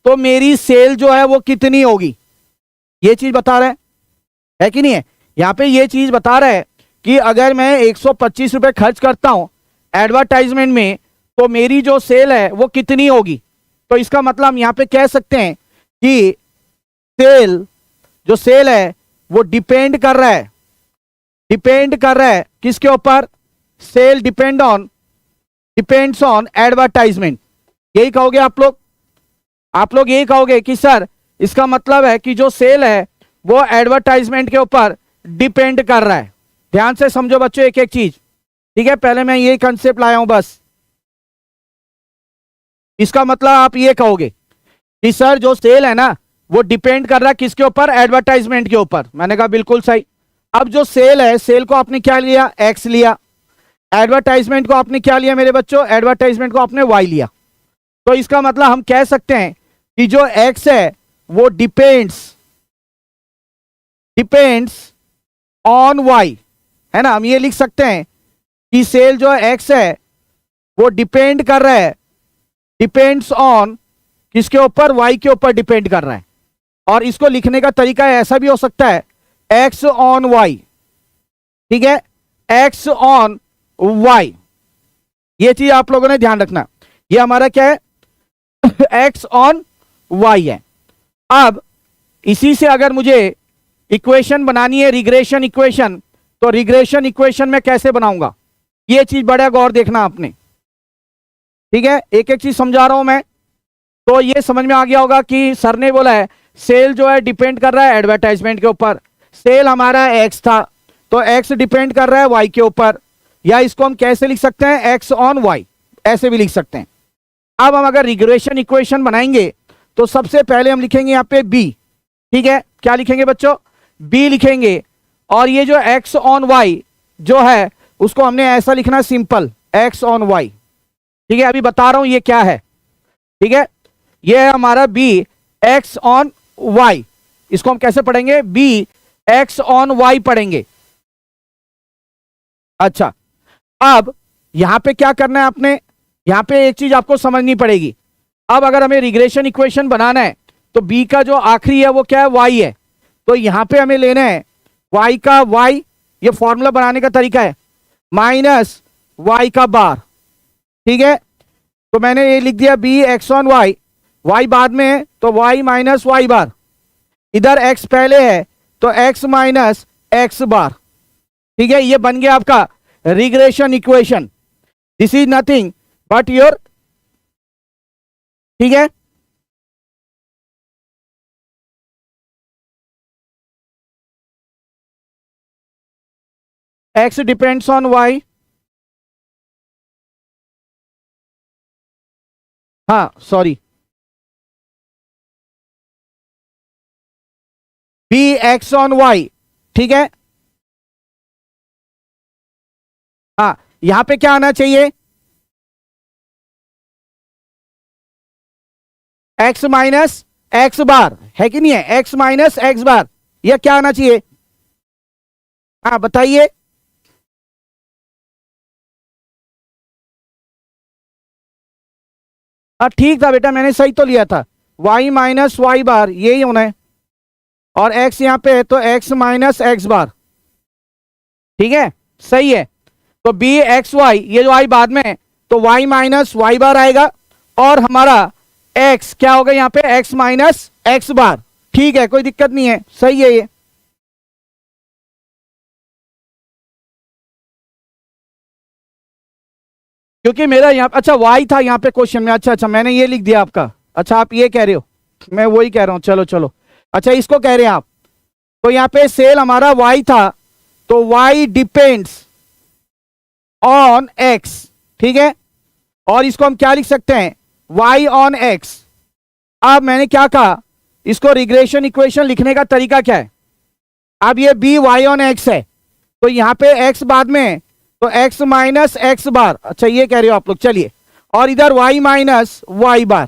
तो मेरी सेल जो है वो कितनी होगी, ये चीज बता रहा है कि नहीं है? यहां पे ये चीज बता रहा है कि अगर मैं 125 रुपए खर्च करता हूं एडवर्टाइजमेंट में तो मेरी जो सेल है वो कितनी होगी। तो इसका मतलब हम यहां पे कह सकते हैं कि जो सेल है वो डिपेंड कर रहा है किसके ऊपर? Sale depends on advertisement. यही कहोगे आप लोग यही कहोगे कि सर इसका मतलब है कि जो सेल है वो एडवर्टाइजमेंट के ऊपर डिपेंड कर रहा है। ध्यान से समझो बच्चों एक एक चीज, ठीक है? पहले मैं ये कंसेप्ट लाया हूं बस। इसका मतलब आप ये कहोगे कि सर जो सेल है ना वो डिपेंड कर रहा है किसके ऊपर? एडवर्टाइजमेंट के ऊपर। मैंने कहा बिल्कुल सही। अब जो सेल है, सेल को आपने क्या लिया? एक्स लिया। एडवर्टाइजमेंट को आपने क्या लिया मेरे बच्चों? एडवर्टाइजमेंट को आपने वाई लिया। तो इसका मतलब हम कह सकते हैं कि जो एक्स है वो डिपेंड्स ऑन वाई, है ना? हम ये लिख सकते हैं कि सेल जो एक्स है वो डिपेंड कर रहा है, डिपेंड्स ऑन किसके ऊपर? वाई के ऊपर डिपेंड कर रहा है। और इसको लिखने का तरीका ऐसा भी हो सकता है, एक्स ऑन वाई, ठीक है? एक्स ऑन वाई, ये चीज आप लोगों ने ध्यान रखना। ये हमारा क्या है? एक्स ऑन वाई है। अब इसी से अगर मुझे इक्वेशन बनानी है, रिग्रेशन इक्वेशन, तो रिग्रेशन इक्वेशन में कैसे बनाऊंगा ये चीज बड़ा गौर देखना आपने, ठीक है? एक एक चीज समझा रहा हूं मैं। तो ये समझ में आ गया होगा कि सर ने बोला है सेल जो है डिपेंड कर रहा है एडवर्टाइजमेंट के ऊपर। सेल हमारा एक्स था तो एक्स डिपेंड कर रहा है वाई के ऊपर, या इसको हम कैसे लिख सकते हैं? एक्स ऑन वाई, ऐसे भी लिख सकते हैं। अब हम अगर रिग्रेशन इक्वेशन बनाएंगे तो सबसे पहले हम लिखेंगे यहाँ पे बी, ठीक है? क्या लिखेंगे बच्चों? बी लिखेंगे। और ये जो एक्स ऑन वाई जो है उसको हमने ऐसा लिखना सिंपल, एक्स ऑन वाई, ठीक है? अभी बता रहा हूं ये क्या है, ठीक है? ये है हमारा बी एक्स ऑन वाई। इसको हम कैसे पढ़ेंगे? बी एक्स ऑन वाई पढ़ेंगे। अच्छा, अब यहां पे क्या करना है आपने? यहां पे एक चीज आपको समझनी पड़ेगी। अब अगर हमें रिग्रेशन इक्वेशन बनाना है तो बी का जो आखिरी है वो क्या है? वाई है। तो यहां पे हमें लेना है वाई का वाई, ये फॉर्मूला बनाने का तरीका है, माइनस वाई का बार, ठीक है? तो मैंने ये लिख दिया B X on Y, Y बाद में है तो वाई माइनस वाई बार, इधर एक्स पहले है तो एक्स माइनस एक्स बार, ठीक है? ये बन गया आपका regression equation. This is nothing but your, ठीक है? एक्स डिपेंड्स ऑन वाई, हाँ sorry, B X on Y, ठीक है? हाँ, यहां पे क्या आना चाहिए? एक्स माइनस एक्स बार, है कि नहीं है? एक्स माइनस एक्स बार, यह क्या आना चाहिए? हाँ बताइए। हाँ ठीक था बेटा, मैंने सही तो लिया था, वाई माइनस वाई बार यही होना है, और एक्स यहां पे है तो एक्स माइनस एक्स बार, ठीक है? सही है। तो बी एक्स वाई, ये जो आई बाद में है तो वाई माइनस वाई बार आएगा, और हमारा एक्स क्या होगा यहां पे? एक्स माइनस एक्स बार, ठीक है? कोई दिक्कत नहीं है, सही है ये। क्योंकि मेरा यहाँ, अच्छा वाई था यहाँ पे क्वेश्चन में, अच्छा अच्छा मैंने ये लिख दिया आपका, अच्छा आप ये कह रहे हो, मैं वही कह रहा हूँ, चलो चलो, अच्छा इसको कह रहे हैं आप। तो यहाँ पे सेल हमारा वाई था तो वाई डिपेंड्स ऑन एक्स, ठीक है? और इसको हम क्या लिख सकते हैं? y on x। अब मैंने क्या कहा, इसको रिग्रेशन इक्वेशन लिखने का तरीका क्या है, अब ये b y ऑन x है, तो यहां पे x बाद में, तो x माइनस एक्स बार, अच्छा ये कह रहे हो आप लोग, चलिए, और इधर y माइनस वाई बार।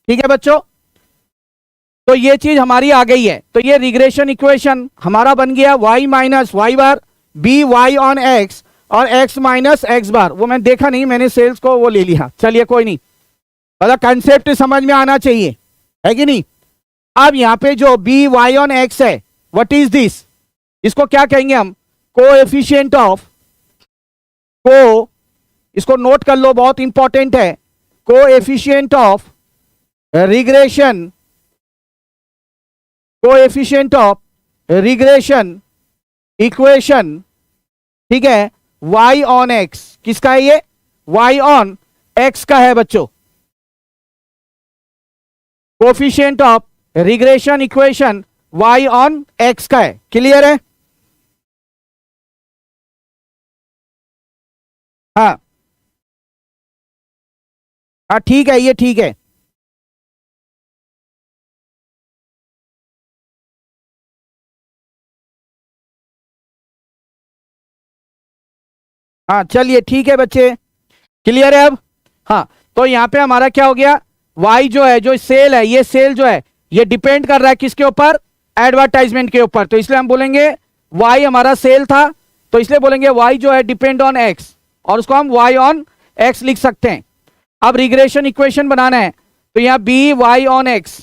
ठीक है बच्चों, तो ये चीज हमारी आ गई है। तो ये रिग्रेशन इक्वेशन हमारा बन गया y minus Y bar B Y on X और x माइनस एक्स बार। वो मैंने देखा नहीं, मैंने सेल्स को वो ले लिया, चलिए कोई नहीं, मतलब कंसेप्ट समझ में आना चाहिए, है कि नहीं। अब यहां पे जो बी वाई ऑन एक्स है, व्हाट इज दिस, इसको क्या कहेंगे हम, कोएफिशिएंट ऑफ, को, इसको नोट कर लो, बहुत इंपॉर्टेंट है, coefficient of regression, coefficient of regression equation. ठीक है, y ऑन x, किसका है ये, y ऑन x का है बच्चों, coefficient of regression equation y on x का है। क्लियर है, हाँ हाँ ठीक है, ये ठीक है, हाँ चलिए ठीक है बच्चे, क्लियर है अब। हाँ, तो यहां पे हमारा क्या हो गया, y जो है, जो सेल है, ये सेल जो है ये डिपेंड कर रहा है किसके ऊपर, एडवर्टाइजमेंट के ऊपर, तो इसलिए हम बोलेंगे y हमारा सेल था, तो इसलिए बोलेंगे y जो है डिपेंड ऑन x, और उसको हम y ऑन x लिख सकते हैं। अब रिग्रेशन इक्वेशन बनाना है, तो यहाँ b y ऑन x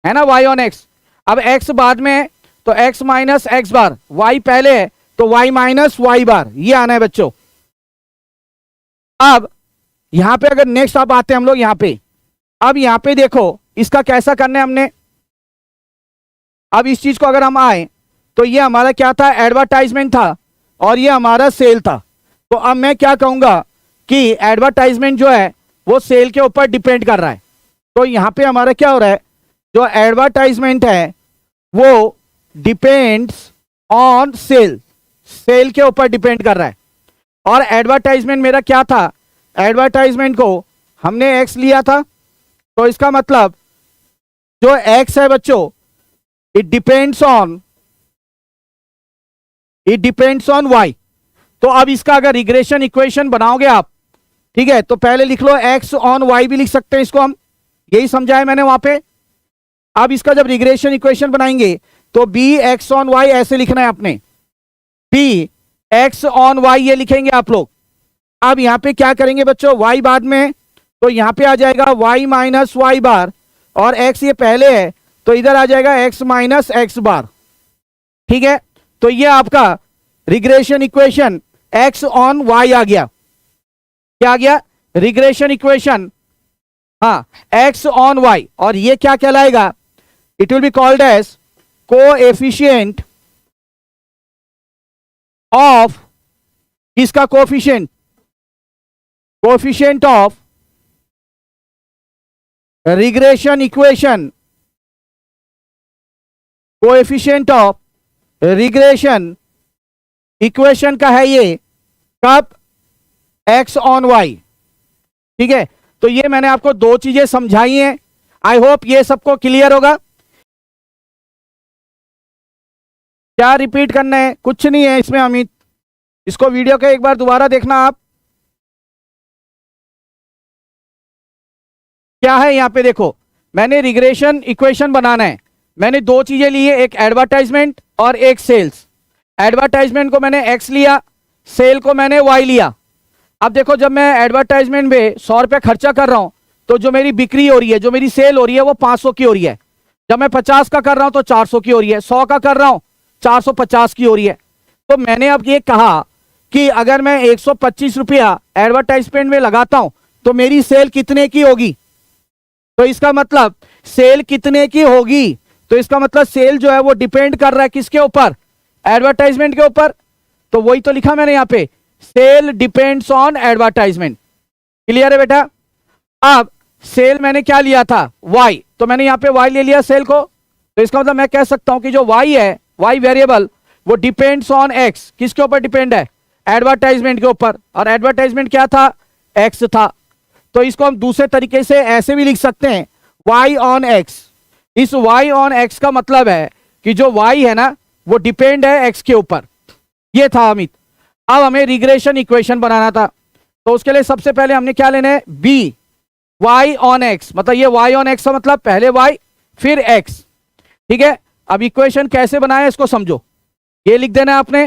है ना, y ऑन x, अब x बाद में है, तो x माइनस एक्स बार, y पहले है तो y माइनस वाई बार, ये आना है बच्चों। अब यहां पे अगर नेक्स्ट आप आते हैं हम लोग यहां पे, अब यहां पे देखो इसका कैसा करना है हमने, अब इस चीज को अगर हम आए, तो ये हमारा क्या था, एडवर्टाइजमेंट था, और ये हमारा सेल था। तो अब मैं क्या कहूंगा कि एडवर्टाइजमेंट जो है वो सेल के ऊपर डिपेंड कर रहा है, तो यहां पे हमारा क्या हो रहा है, जो एडवर्टाइजमेंट है वो डिपेंड्स ऑन सेल, सेल के ऊपर डिपेंड कर रहा है। और एडवर्टाइजमेंट मेरा क्या था, एडवर्टाइजमेंट को हमने x लिया था, तो इसका मतलब जो x है बच्चों, इट डिपेंड्स ऑन y। तो अब इसका अगर रिग्रेशन इक्वेशन बनाओगे आप, ठीक है, तो पहले लिख लो x ऑन y भी लिख सकते हैं इसको हम, यही समझाया मैंने वहां पे। अब इसका जब रिग्रेशन इक्वेशन बनाएंगे तो b x ऑन y ऐसे लिखना है आपने, b x ऑन y ये लिखेंगे आप लोग। अब यहां पे क्या करेंगे बच्चों, y बाद में, तो यहां पे आ जाएगा y माइनस वाई बार, और x ये पहले है तो इधर आ जाएगा x माइनस एक्स बार। ठीक है, तो ये आपका regression equation x on y आ गया, क्या आ गया, रिग्रेशन इक्वेशन, हाँ x ऑन y, और ये क्या कहलाएगा, it will be called as coefficient of, इसका coefficient, coefficient of regression equation, coefficient of regression equation का है ये, कब, x ऑन y। ठीक है, तो ये मैंने आपको दो चीजें समझाई हैं, आई होप ये सबको क्लियर होगा। क्या रिपीट करना है, कुछ नहीं है इसमें अमित, इसको वीडियो के एक बार दोबारा देखना आप। क्या है यहां पे देखो, मैंने रिग्रेशन इक्वेशन बनाना है, मैंने दो चीजें ली है, एक एडवर्टाइजमेंट और एक सेल्स। एडवर्टाइजमेंट को मैंने x लिया, सेल को मैंने y लिया। अब देखो जब मैं एडवर्टाइजमेंट में 100 रुपये खर्चा कर रहा हूं, तो जो मेरी बिक्री हो रही है, जो मेरी सेल हो रही है, वो 500 की हो रही है। जब मैं 50 का कर रहा हूं तो 400 की हो रही है, 100 का कर रहा हूं 450 की हो रही है। तो मैंने अब ये कहा कि अगर मैं 125 रुपया एडवर्टाइजमेंट में लगाता हूं तो मेरी सेल कितने की होगी, तो इसका मतलब सेल कितने की होगी, तो इसका मतलब सेल जो है वो डिपेंड कर रहा है किसके ऊपर, एडवर्टाइजमेंट के ऊपर। तो वही तो लिखा मैंने यहां पे, sale depends on advertisement. Clear है बेटा। अब सेल मैंने क्या लिया था, y, तो मैंने यहां पे y ले लिया सेल को, तो इसका मतलब मैं कह सकता हूं कि जो y है, y वेरिएबल, वो डिपेंड्स ऑन x, किसके ऊपर डिपेंड है, एडवर्टाइजमेंट के ऊपर, और एडवर्टाइजमेंट क्या था, x था। तो इसको हम दूसरे तरीके से ऐसे भी लिख सकते हैं y ऑन x। इस y ऑन x का मतलब है कि जो y है ना वो डिपेंड है x के ऊपर। ये था अमित। अब हमें रिग्रेशन इक्वेशन बनाना था, तो उसके लिए सबसे पहले हमने क्या लेना है, b y ऑन x, मतलब ये y ऑन x का मतलब पहले y फिर x। ठीक है, अब इक्वेशन कैसे बनाए इसको समझो। ये लिख देना है आपने,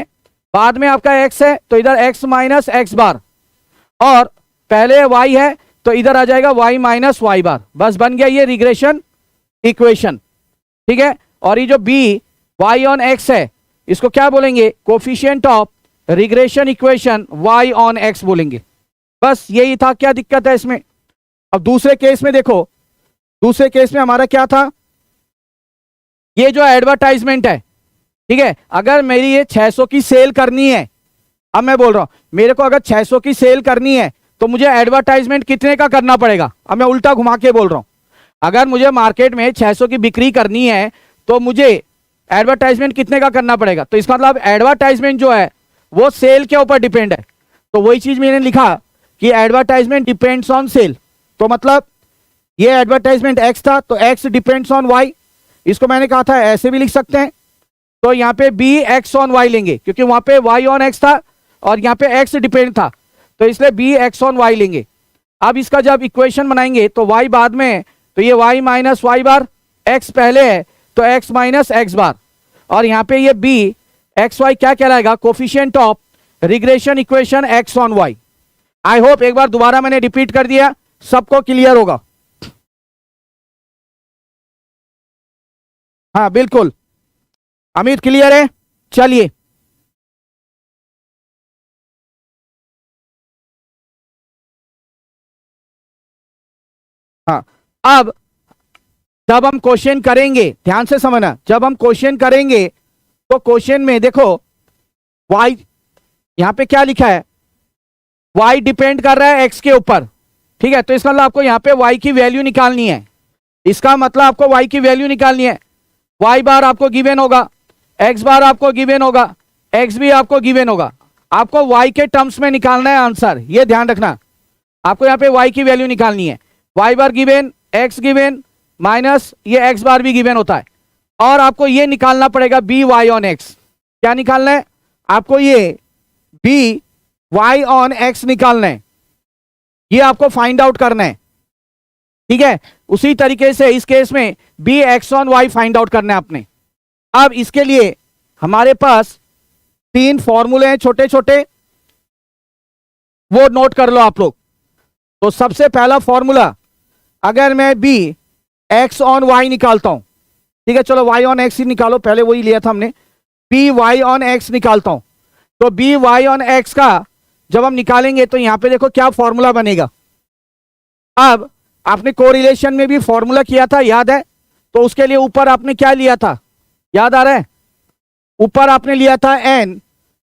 बाद में आपका x है तो इधर x माइनस एक्स बार, और पहले y है तो इधर आ जाएगा y माइनस वाई बार। बस बन गया ये रिग्रेशन इक्वेशन। ठीक है, और ये जो b y ऑन x है इसको क्या बोलेंगे, coefficient of regression equation y on x बोलेंगे। बस यही था, क्या दिक्कत है इसमें। अब दूसरे केस में देखो, दूसरे केस में हमारा क्या था, ये जो एडवर्टाइजमेंट है, ठीक है, अगर मेरी ये 600 की सेल करनी है, अब मैं बोल रहा हूं मेरे को अगर 600 की सेल करनी है तो मुझे एडवर्टाइजमेंट कितने का करना पड़ेगा। अब मैं उल्टा घुमा के बोल रहा हूं, अगर मुझे मार्केट में 600 की बिक्री करनी है तो मुझे एडवर्टाइजमेंट कितने का करना पड़ेगा। तो इसका मतलब एडवर्टाइजमेंट जो है वो सेल के ऊपर डिपेंड है। तो वही चीज मैंने लिखा कि एडवर्टाइजमेंट डिपेंड्स ऑन सेल। तो मतलब ये एडवर्टाइजमेंट एक्स था तो एक्स डिपेंड्स ऑन वाई। इसको मैंने कहा था ऐसे भी लिख सकते हैं, तो यहाँ पे बी एक्स ऑन वाई लेंगे क्योंकि वहां पे वाई ऑन एक्स था और यहाँ पे एक्स डिपेंड था, तो इसलिए बी एक्स ऑन वाई लेंगे। अब इसका जब इक्वेशन बनाएंगे तो वाई बाद में है तो ये वाई माइनस वाई बार, एक्स पहले है तो एक्स माइनस एक्स बार, और यहाँ पे ये बी एक्स वाई क्या कहलाएगा, coefficient of regression equation X on Y. I hope एक बार दोबारा मैंने रिपीट कर दिया, सबको क्लियर होगा। हाँ बिल्कुल, अमित क्लियर है, चलिए। हाँ, अब जब हम क्वेश्चन करेंगे, ध्यान से समझना, जब हम क्वेश्चन करेंगे तो क्वेश्चन में देखो y यहां पे क्या लिखा है, y डिपेंड कर रहा है x के ऊपर। ठीक है, तो इसका मतलब आपको यहां पे y की वैल्यू निकालनी है। इसका मतलब आपको y की वैल्यू निकालनी है। y बार आपको गिवन होगा, x बार आपको गिवन होगा, x भी आपको गिवन होगा। आपको y के टर्म्स में निकालना है आंसर, ये ध्यान रखना। आपको यहाँ पे y की वैल्यू निकालनी है, y बार गिवन, x गिवन माइनस ये x बार भी गिवन होता है, और आपको ये निकालना पड़ेगा बी वाई ऑन एक्स। क्या निकालना है आपको, ये बी वाई ऑन एक्स निकालना है, ये आपको फाइंड आउट करना है। ठीक है, उसी तरीके से इस केस में B X on Y find out करना है आपने। अब इसके लिए हमारे पास 3 फॉर्मूले हैं छोटे छोटे, वो नोट कर लो आप लोग। तो सबसे पहला फॉर्मूला, अगर मैं बी एक्स ऑन वाई निकालता हूं, ठीक है, चलो वाई ऑन एक्स ही निकालो, पहले वही लिया था हमने, बी वाई ऑन एक्स निकालता हूं, तो बी वाई ऑन एक्स का जब हम निकालेंगे तो यहां पे देखो क्या फॉर्मूला बनेगा। अब आपने कोरिलेशन में भी फॉर्मूला किया था, याद है, तो उसके लिए ऊपर आपने क्या लिया था, याद आ रहा है, ऊपर आपने लिया था n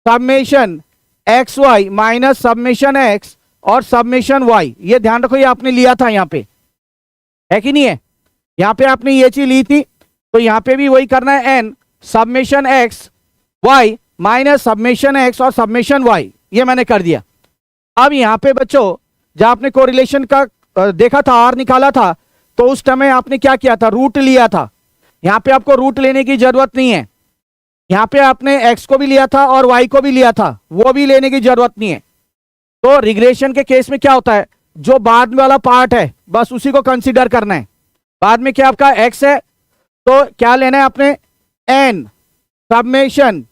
summation x y minus summation x और सबमेशन वाई। ये ध्यान रखो, ये आपने लिया था यहां पे, है कि नहीं है, यहां पे आपने ये चीज ली थी, तो यहां पे भी वही करना है, n summation x y minus summation x और सबमेशन वाई, ये मैंने कर दिया। अब यहां पे बच्चों जब आपने कोरिलेशन का देखा था, आर निकाला था, तो उस समय आपने क्या किया था, रूट लिया था। यहां पे आपको रूट लेने की जरूरत नहीं है, यहां पे आपने एक्स को भी लिया था और वाई को भी लिया था, वो भी लेने की जरूरत नहीं है। तो रिग्रेशन के केस में क्या होता है, जो बाद वाला पार्ट है बस उसी को कंसीडर करना है। बाद में क्या आपका एक्स है, तो क्या लेना है आपने, N summation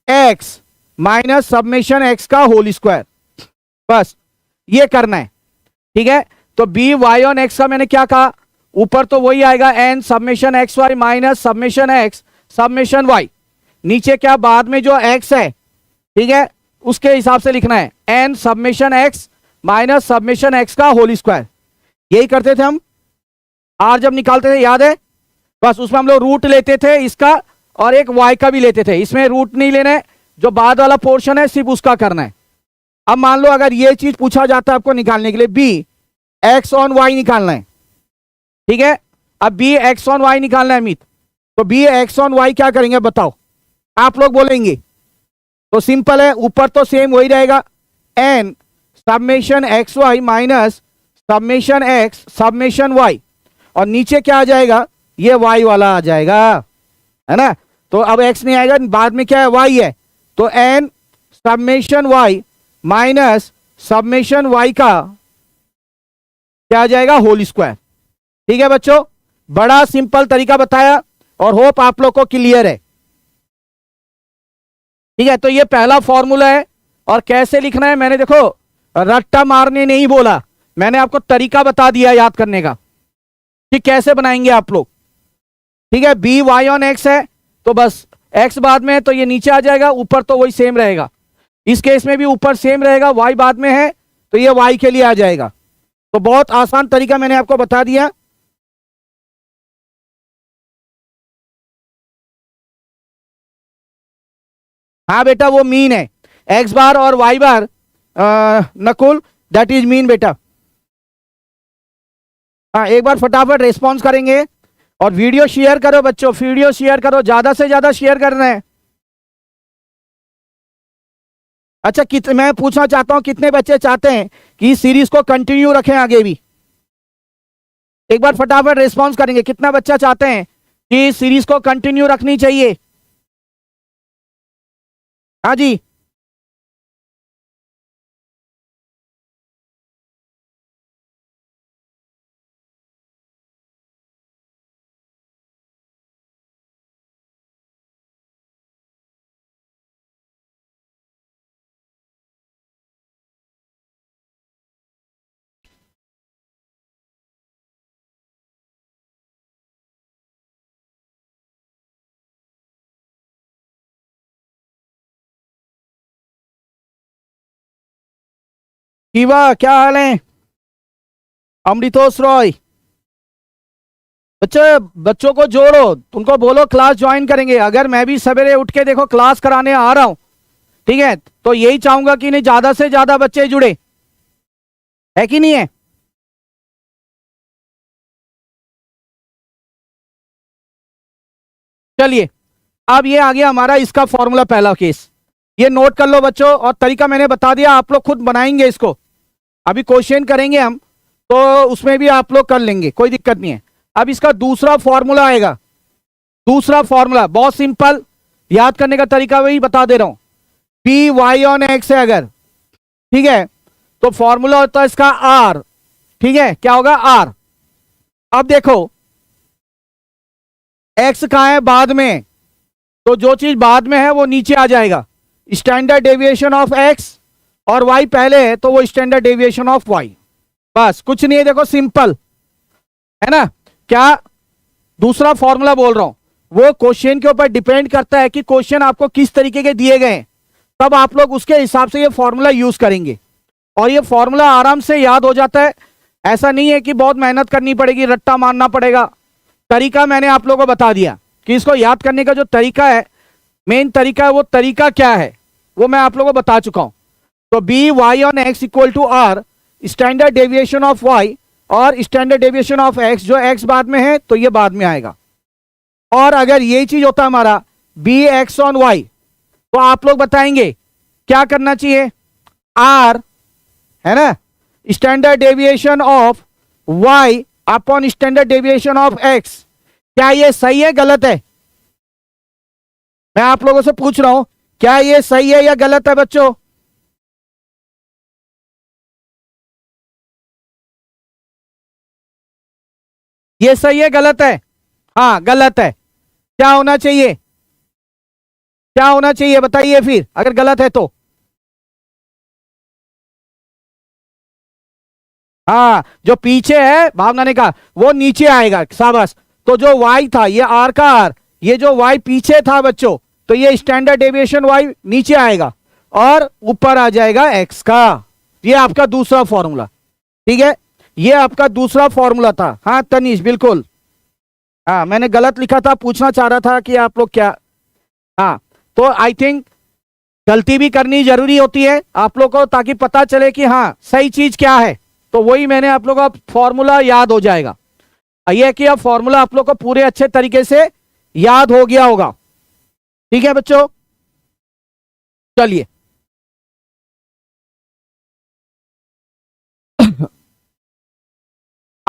x minus summation x का होल स्क्वायर, बस ये करना है। ठीक है, तो बी वाई ऑन एक्स का मैंने क्या कहा, ऊपर तो वही आएगा n summation x y minus summation x summation y, नीचे क्या बाद में जो एक्स है, ठीक है, उसके हिसाब से लिखना है n summation x minus summation x का होल स्क्वायर। यही करते थे हम, आर जब निकालते थे, याद है, बस उसमें हम लोग रूट लेते थे इसका और एक वाई का भी लेते थे, इसमें रूट नहीं लेना है, जो बाद वाला पोर्शन है सिर्फ उसका करना है। अब मान लो अगर ये चीज पूछा जाता है आपको निकालने के लिए, बी एक्स ऑन वाई निकालना है, ठीक है, अब बी एक्स ऑन वाई निकालना है अमित, तो बी एक्स ऑन वाई क्या करेंगे बताओ, आप लोग बोलेंगे, तो सिंपल है, ऊपर तो सेम वही रहेगा, n summation x y minus summation x summation y, और नीचे क्या आ जाएगा, ये वाई वाला आ जाएगा, है ना। तो अब एक्स नहीं आएगा, बाद में क्या है, वाई है, तो N summation Y minus summation Y का क्या आ जाएगा, होल स्क्वायर। ठीक है बच्चों, बड़ा सिंपल तरीका बताया और होप आप लोग को क्लियर है। ठीक है, तो ये पहला फॉर्मूला है, और कैसे लिखना है मैंने देखो रट्टा मारने नहीं बोला, मैंने आपको तरीका बता दिया याद करने का कि कैसे बनाएंगे आप लोग। ठीक है, बी वाई ऑन एक्स है, तो बस एक्स बाद में है तो ये नीचे आ जाएगा, ऊपर तो वही सेम रहेगा, इस केस में भी ऊपर सेम रहेगा, वाई बाद में है तो ये वाई के लिए आ जाएगा। तो बहुत आसान तरीका मैंने आपको बता दिया। हाँ बेटा, वो मीन है, एक्स बार और Y bar, Nakul that is mean बेटा। हाँ, एक बार फटाफट रेस्पॉन्स करेंगे, और वीडियो शेयर करो बच्चों, वीडियो शेयर करो, ज्यादा से ज्यादा शेयर करना है। अच्छा, मैं पूछना चाहता हूं कितने बच्चे चाहते हैं कि इस सीरीज को कंटिन्यू रखें आगे भी, एक बार फटाफट रेस्पॉन्स करेंगे, कितना बच्चा चाहते हैं कि इस सीरीज को कंटिन्यू रखनी चाहिए। हाँ जी, कीवा क्या हाल है, अमृतोष रॉय, बच्चे बच्चों को जोड़ो, उनको बोलो क्लास ज्वाइन करेंगे। अगर मैं भी सवेरे उठ के देखो क्लास कराने आ रहा हूं, ठीक है, तो यही चाहूंगा कि नहीं ज्यादा से ज्यादा बच्चे जुड़े, है कि नहीं है। चलिए, अब ये आ गया हमारा इसका फॉर्मूला, पहला केस, ये नोट कर लो बच्चों, और तरीका मैंने बता दिया, आप लोग खुद बनाएंगे इसको, अभी क्वेश्चन करेंगे हम तो उसमें भी आप लोग कर लेंगे, कोई दिक्कत नहीं है। अब इसका दूसरा फॉर्मूला आएगा, दूसरा फॉर्मूला बहुत सिंपल, याद करने का तरीका वही बता दे रहा हूं, पी वाई ऑन एक्स है अगर, ठीक है, तो फॉर्मूला होता है इसका आर। ठीक है, क्या होगा, आर। अब देखो एक्स कहां है, बाद में, तो जो चीज बाद में है वो नीचे आ जाएगा, स्टैंडर्ड डेविएशन ऑफ एक्स, और वाई पहले है तो वो स्टैंडर्ड डेविएशन ऑफ वाई, बस कुछ नहीं है, देखो सिंपल है ना। क्या दूसरा फॉर्मूला बोल रहा हूं, वो क्वेश्चन के ऊपर डिपेंड करता है कि क्वेश्चन आपको किस तरीके के दिए गए हैं, तब आप लोग उसके हिसाब से ये फॉर्मूला यूज करेंगे, और ये फॉर्मूला आराम से याद हो जाता है, ऐसा नहीं है कि बहुत मेहनत करनी पड़ेगी, रट्टा मारना पड़ेगा। तरीका मैंने आप लोगों को बता दिया कि इसको याद करने का जो तरीका है, मेन तरीका है, वो तरीका क्या है वो मैं आप लोगों को बता चुका हूं। तो B Y on X equal to R, standard deviation of Y और स्टैंडर्ड डेविएशन ऑफ एक्स, जो एक्स बाद में है तो ये बाद में आएगा। और अगर ये चीज होता हमारा बी एक्स ऑन वाई, तो आप लोग बताएंगे क्या करना चाहिए, आर है ना, standard deviation of Y upon standard deviation of X. क्या ये सही है गलत है, मैं आप लोगों से पूछ रहा हूं, क्या ये सही है या गलत है बच्चों। ये सही है गलत है, हाँ गलत है, क्या होना चाहिए, क्या होना चाहिए बताइए फिर अगर गलत है तो। हाँ, जो पीछे है भावना ने कहा वो नीचे आएगा, शाबाश। तो जो y था ये r का r, ये जो y पीछे था बच्चों, तो ये स्टैंडर्ड डेविएशन y नीचे आएगा और ऊपर आ जाएगा x का। ये आपका दूसरा फॉर्मूला, ठीक है, ये आपका दूसरा फॉर्मूला था। हाँ तनीश बिल्कुल, हाँ मैंने गलत लिखा था, पूछना चाह रहा था कि आप लोग क्या, हाँ तो आई थिंक गलती भी करनी जरूरी होती है आप लोग को, ताकि पता चले कि हाँ सही चीज क्या है। तो वही मैंने आप लोगों का फॉर्मूला याद हो जाएगा, यह कि अब फॉर्मूला आप लोग को पूरे अच्छे तरीके से याद हो गया होगा। ठीक है बच्चों, चलिए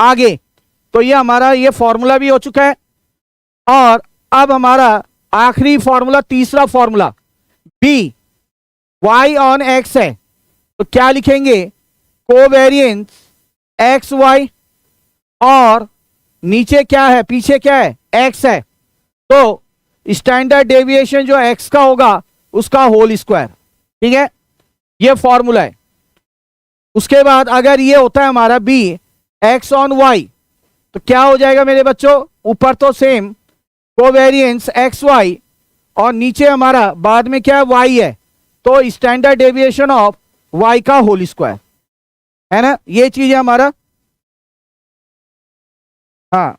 आगे। तो ये हमारा ये फॉर्मूला भी हो चुका है। और अब हमारा आखिरी फॉर्मूला, तीसरा formula B Y on X है। तो क्या लिखेंगे, कोवेरिएंस एक्स वाई, और नीचे क्या है, पीछे क्या है, एक्स है। तो स्टैंडर्ड डेविएशन जो एक्स का होगा उसका होल स्क्वायर। ठीक है, ये फॉर्मूला है। उसके बाद अगर ये होता है हमारा बी एक्स ऑन वाई, तो क्या हो जाएगा मेरे बच्चों, ऊपर तो सेम कोवेरिएंस एक्स वाई, और नीचे हमारा बाद में क्या है, वाई है। तो स्टैंडर्ड डेविएशन ऑफ वाई का होल स्क्वायर, है ना, ये चीज है हमारा। हाँ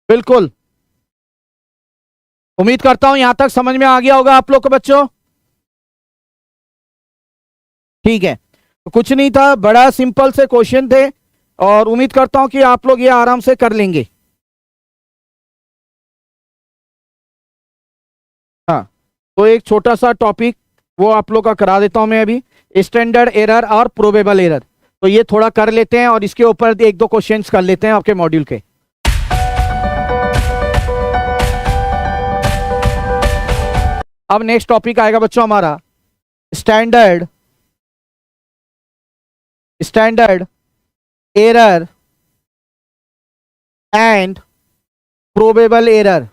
बिल्कुल, उम्मीद करता हूं यहां तक समझ में आ गया होगा आप लोग को बच्चों। ठीक है, तो कुछ नहीं था, बड़ा सिंपल से क्वेश्चन थे, और उम्मीद करता हूं कि आप लोग ये आराम से कर लेंगे। हाँ, तो एक छोटा सा टॉपिक वो आप लोग का करा देता हूं मैं अभी, स्टैंडर्ड एरर और प्रोबेबल एरर। तो ये थोड़ा कर लेते हैं और इसके ऊपर एक दो क्वेश्चंस कर लेते हैं आपके मॉड्यूल के। अब नेक्स्ट टॉपिक आएगा बच्चों हमारा standard error and probable error.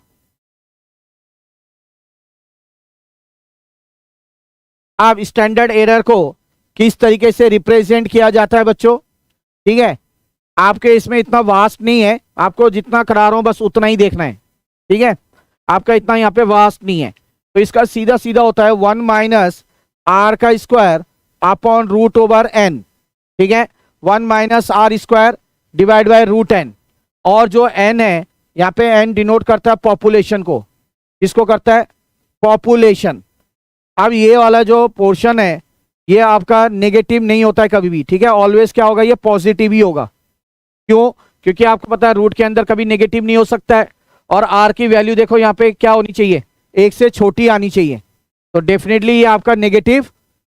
अब स्टैंडर्ड एरर को किस तरीके से रिप्रेजेंट किया जाता है बच्चों। ठीक है, आपके इसमें इतना वास्ट नहीं है, आपको जितना करा रहा हूं बस उतना ही देखना है। ठीक है, आपका इतना यहाँ पे वास्ट नहीं है। तो इसका सीधा सीधा होता है 1 माइनस आर का square upon root over N. ठीक है, 1 minus R square divide by root N, और जो एन है यहाँ पे एन डिनोट करता है पॉपुलेशन को। किसको करता है, पॉपुलेशन। अब ये वाला जो पोर्शन है ये आपका नेगेटिव नहीं होता है कभी भी। ठीक है, ऑलवेज क्या होगा, ये पॉजिटिव ही होगा। क्यों, क्योंकि आपको पता है रूट के अंदर कभी नेगेटिव नहीं हो सकता है। और आर की वैल्यू देखो यहाँ पे क्या होनी चाहिए, एक से छोटी आनी चाहिए। तो डेफिनेटली ये आपका नेगेटिव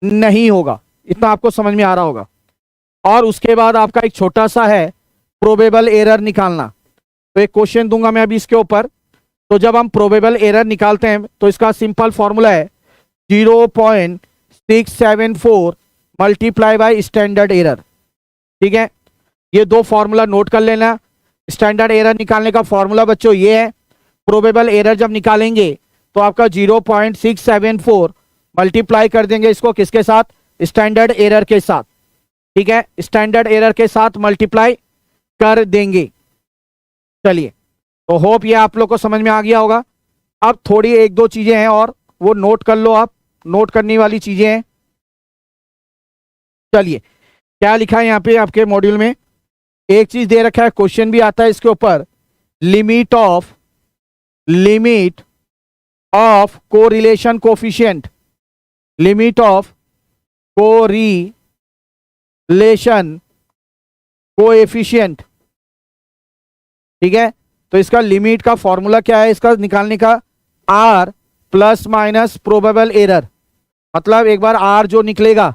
नहीं होगा, इतना आपको समझ में आ रहा होगा। और उसके बाद आपका एक छोटा सा है प्रोबेबल एरर निकालना। तो एक क्वेश्चन दूंगा मैं अभी इसके ऊपर। तो जब हम प्रोबेबल एरर निकालते हैं तो इसका सिंपल फॉर्मूला है 0.674 मल्टीप्लाई बाय स्टैंडर्ड एरर। ठीक है, ये दो फॉर्मूला नोट कर लेना। स्टैंडर्ड एरर निकालने का फॉर्मूला बच्चों ये है, प्रोबेबल एरर जब निकालेंगे तो आपका 0.674 मल्टीप्लाई कर देंगे इसको किसके साथ, स्टैंडर्ड एरर के साथ। ठीक है, स्टैंडर्ड एरर के साथ मल्टीप्लाई कर देंगे। चलिए, तो होप ये आप लोग को समझ में आ गया होगा। अब थोड़ी एक दो चीजें हैं और वो नोट कर लो, आप नोट करने वाली चीजें हैं। चलिए, क्या लिखा है यहाँ पे आपके मॉड्यूल में, एक चीज दे रखा है, क्वेश्चन भी आता है इसके ऊपर, limit of correlation coefficient, limit of correlation coefficient. ठीक है, तो इसका लिमिट का फॉर्मूला क्या है इसका निकालने का, R plus minus probable error. मतलब एक बार आर जो निकलेगा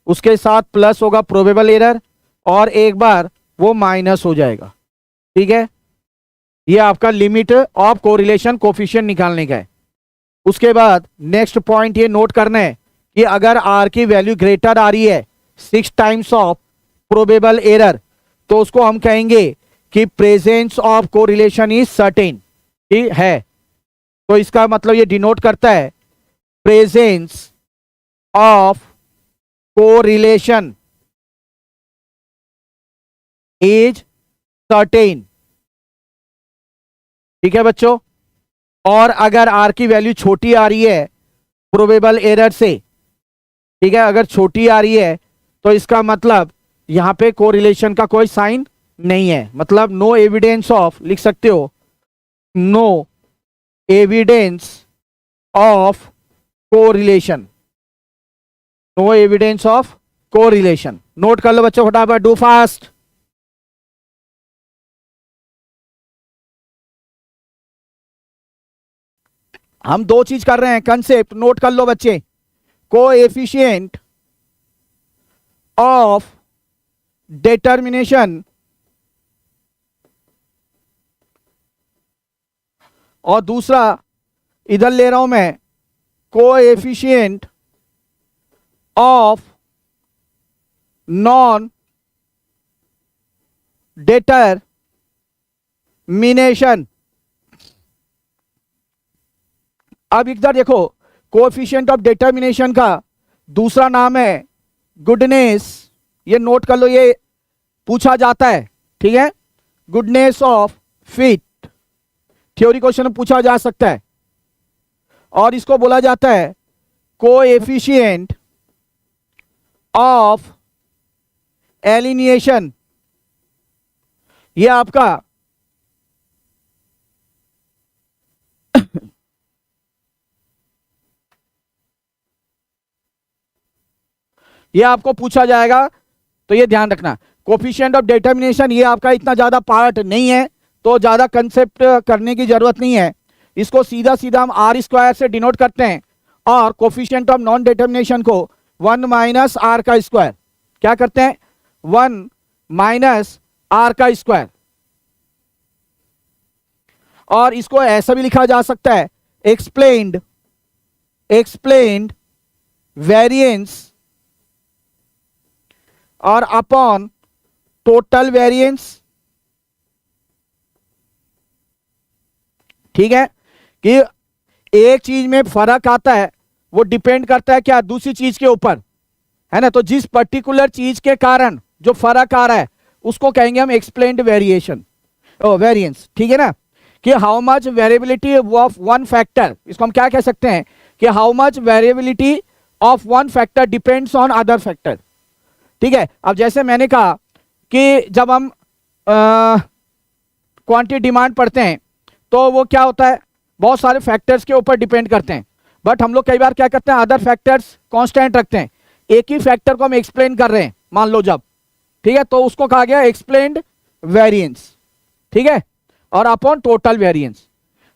उसके साथ प्लस होगा प्रोबेबल एरर, और एक बार वो माइनस हो जाएगा। ठीक है, ये आपका लिमिट ऑफ कोरिलेशन कोफिशिएंट निकालने का है। उसके बाद नेक्स्ट पॉइंट ये नोट करना है कि अगर आर की वैल्यू ग्रेटर आ रही है 6 टाइम्स ऑफ प्रोबेबल एरर, तो उसको हम कहेंगे कि presence of correlation is certain. ठीक है, तो इसका मतलब ये डिनोट करता है presence of correlation is certain. ठीक है बच्चों, और अगर आर की वैल्यू छोटी आ रही है प्रोबेबल एरर से, ठीक है, अगर छोटी आ रही है तो इसका मतलब यहां पे कोरिलेशन का कोई साइन नहीं है, मतलब नो एविडेंस ऑफ, लिख सकते हो no evidence of correlation, no evidence of correlation. Note कर लो बच्चों फटाफट, डू फास्ट। हम दो चीज कर रहे हैं, कंसेप्ट नोट कर लो बच्चे, कोएफिशिएंट ऑफ डिटर्मिनेशन और दूसरा इधर ले रहा हूं मैं कोएफिशिएंट ऑफ नॉन डिटर्मिनेशन। अब इधर देखो, कोएफिशिएंट ऑफ डिटर्मिनेशन का दूसरा नाम है गुडनेस। ये नोट कर लो, ये पूछा जाता है, ठीक है। Goodness of fit theory question में पूछा जा सकता है। और इसको बोला जाता है कोएफिशिएंट ऑफ एलिनिएशन। ये आपका ये आपको पूछा जाएगा, तो ये ध्यान रखना। कोफिशिएंट ऑफ डिटर्मिनेशन ये आपका इतना ज्यादा पार्ट नहीं है, तो ज्यादा कंसेप्ट करने की जरूरत नहीं है। इसको सीधा सीधा हम आर स्क्वायर से डिनोट करते हैं, और कोफिशिएंट ऑफ नॉन डिटर्मिनेशन को 1 माइनस आर का स्क्वायर क्या करते हैं, 1 माइनस आर का स्क्वायर। और इसको ऐसा भी लिखा जा सकता है एक्सप्लेन्ड वेरिएंस और अपॉन टोटल वेरिएंस। ठीक है, कि एक चीज में फर्क आता है वो डिपेंड करता है क्या, दूसरी चीज के ऊपर, है ना। तो जिस पर्टिकुलर चीज के कारण जो फर्क आ रहा है उसको कहेंगे हम एक्सप्लेन्ड वेरिएशन वेरिएंस। ठीक है ना, कि how much variability of one factor, इसको हम क्या कह सकते हैं कि how much variability of one factor depends on other factor. ठीक है, अब जैसे मैंने कहा कि जब हम क्वांटिटी डिमांड पढ़ते हैं तो वो क्या होता है, बहुत सारे फैक्टर्स के ऊपर डिपेंड करते हैं, बट हम लोग कई बार क्या करते हैं, अदर फैक्टर्स कांस्टेंट रखते हैं। एक ही फैक्टर को हम एक्सप्लेन कर रहे हैं, मान लो जब, ठीक है, तो उसको कहा गया एक्सप्लेन्ड वेरिएंस। ठीक है, और अपॉन टोटल वेरिएंस।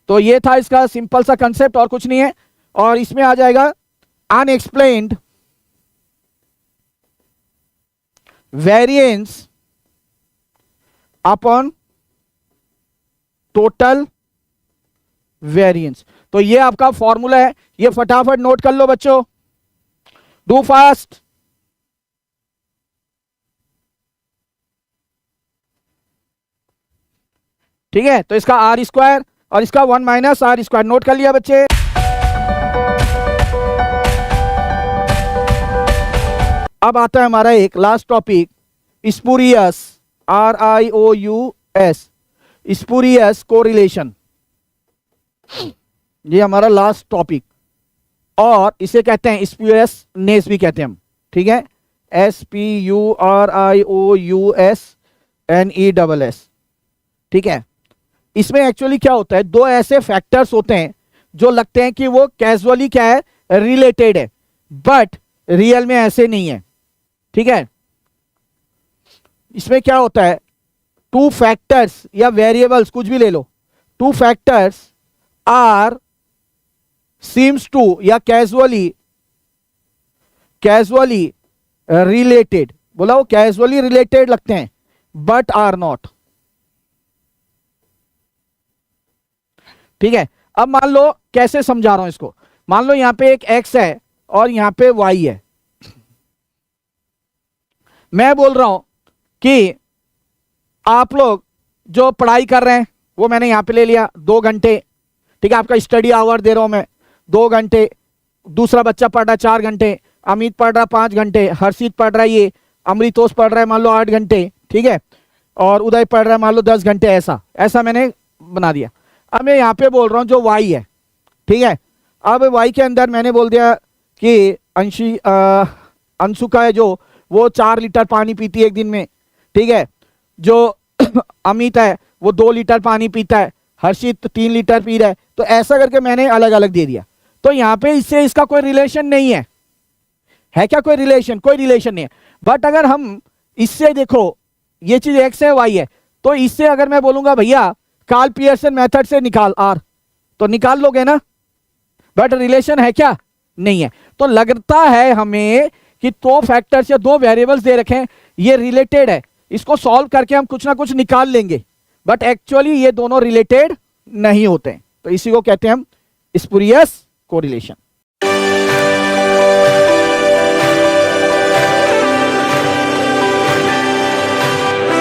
तो ये था इसका सिंपल सा कंसेप्ट, और कुछ नहीं है। और इसमें आ जाएगा unexplained variance upon total variance. तो ये आपका फॉर्मूला है, ये फटाफट नोट कर लो बच्चों, डू फास्ट। ठीक है, तो इसका आर स्क्वायर और इसका 1 माइनस आर स्क्वायर नोट कर लिया बच्चे। अब आता है हमारा एक last topic, spurious, RIOUS, spurious correlation. ये हमारा लास्ट टॉपिक, और इसे कहते हैं स्पूरियसनेस भी कहते हैं हम। ठीक है, SPURIOUSNESS। ठीक है, इसमें एक्चुअली क्या होता है, दो ऐसे फैक्टर्स होते हैं जो लगते हैं कि वो कैजुअली क्या है, रिलेटेड है, बट रियल में ऐसे नहीं है। ठीक है, इसमें क्या होता है, टू फैक्टर्स या वेरिएबल्स कुछ भी ले लो, two factors are seems to या कैजुअली रिलेटेड, बोला वो कैजुअली रिलेटेड लगते हैं बट आर नॉट। ठीक है, अब मान लो कैसे समझा रहा हूं इसको, मान लो यहां पे एक x है और यहां पे y है। मैं बोल रहा हूं कि आप लोग जो पढ़ाई कर रहे हैं वो मैंने यहां पे ले लिया 2 घंटे। ठीक है, आपका स्टडी आवर दे रहा हूं मैं 2 घंटे, दूसरा बच्चा पढ़ रहा है 4 घंटे, अमित पढ़ रहा है 5 घंटे, हर्षित पढ़ रहा है, ये अमृतोष पढ़ रहा है मान लो 8 घंटे। ठीक है, और उदय पढ़ रहा है मान लो 10 घंटे, ऐसा मैंने बना दिया। अब मैं यहाँ पे बोल रहा हूँ जो y है। ठीक है, अब y के अंदर मैंने बोल दिया कि अंशुका है जो वो 4 लीटर पानी पीती है एक दिन में। ठीक है, जो अमित है वो 2 लीटर पानी पीता है, हर्षित 3 लीटर पी रहा है। तो ऐसा करके मैंने अलग अलग दे दिया। तो यहाँ पे इससे इसका कोई रिलेशन नहीं है, है क्या कोई रिलेशन? कोई रिलेशन नहीं है। बट अगर हम इससे देखो, ये चीज x है y है, तो इससे अगर मैं बोलूंगा भैया कार्ल पियर्सन मेथड से निकाल r, तो निकाल लोगे ना, बट रिलेशन है क्या? नहीं है। तो लगता है हमें कि दो फैक्टर्स या दो वेरिएबल्स दे रखे हैं, ये रिलेटेड है, इसको सॉल्व करके हम कुछ ना कुछ निकाल लेंगे, बट एक्चुअली ये दोनों रिलेटेड नहीं होते हैं। तो इसी को कहते हैं हम स्पूरियस कोरिलेशन।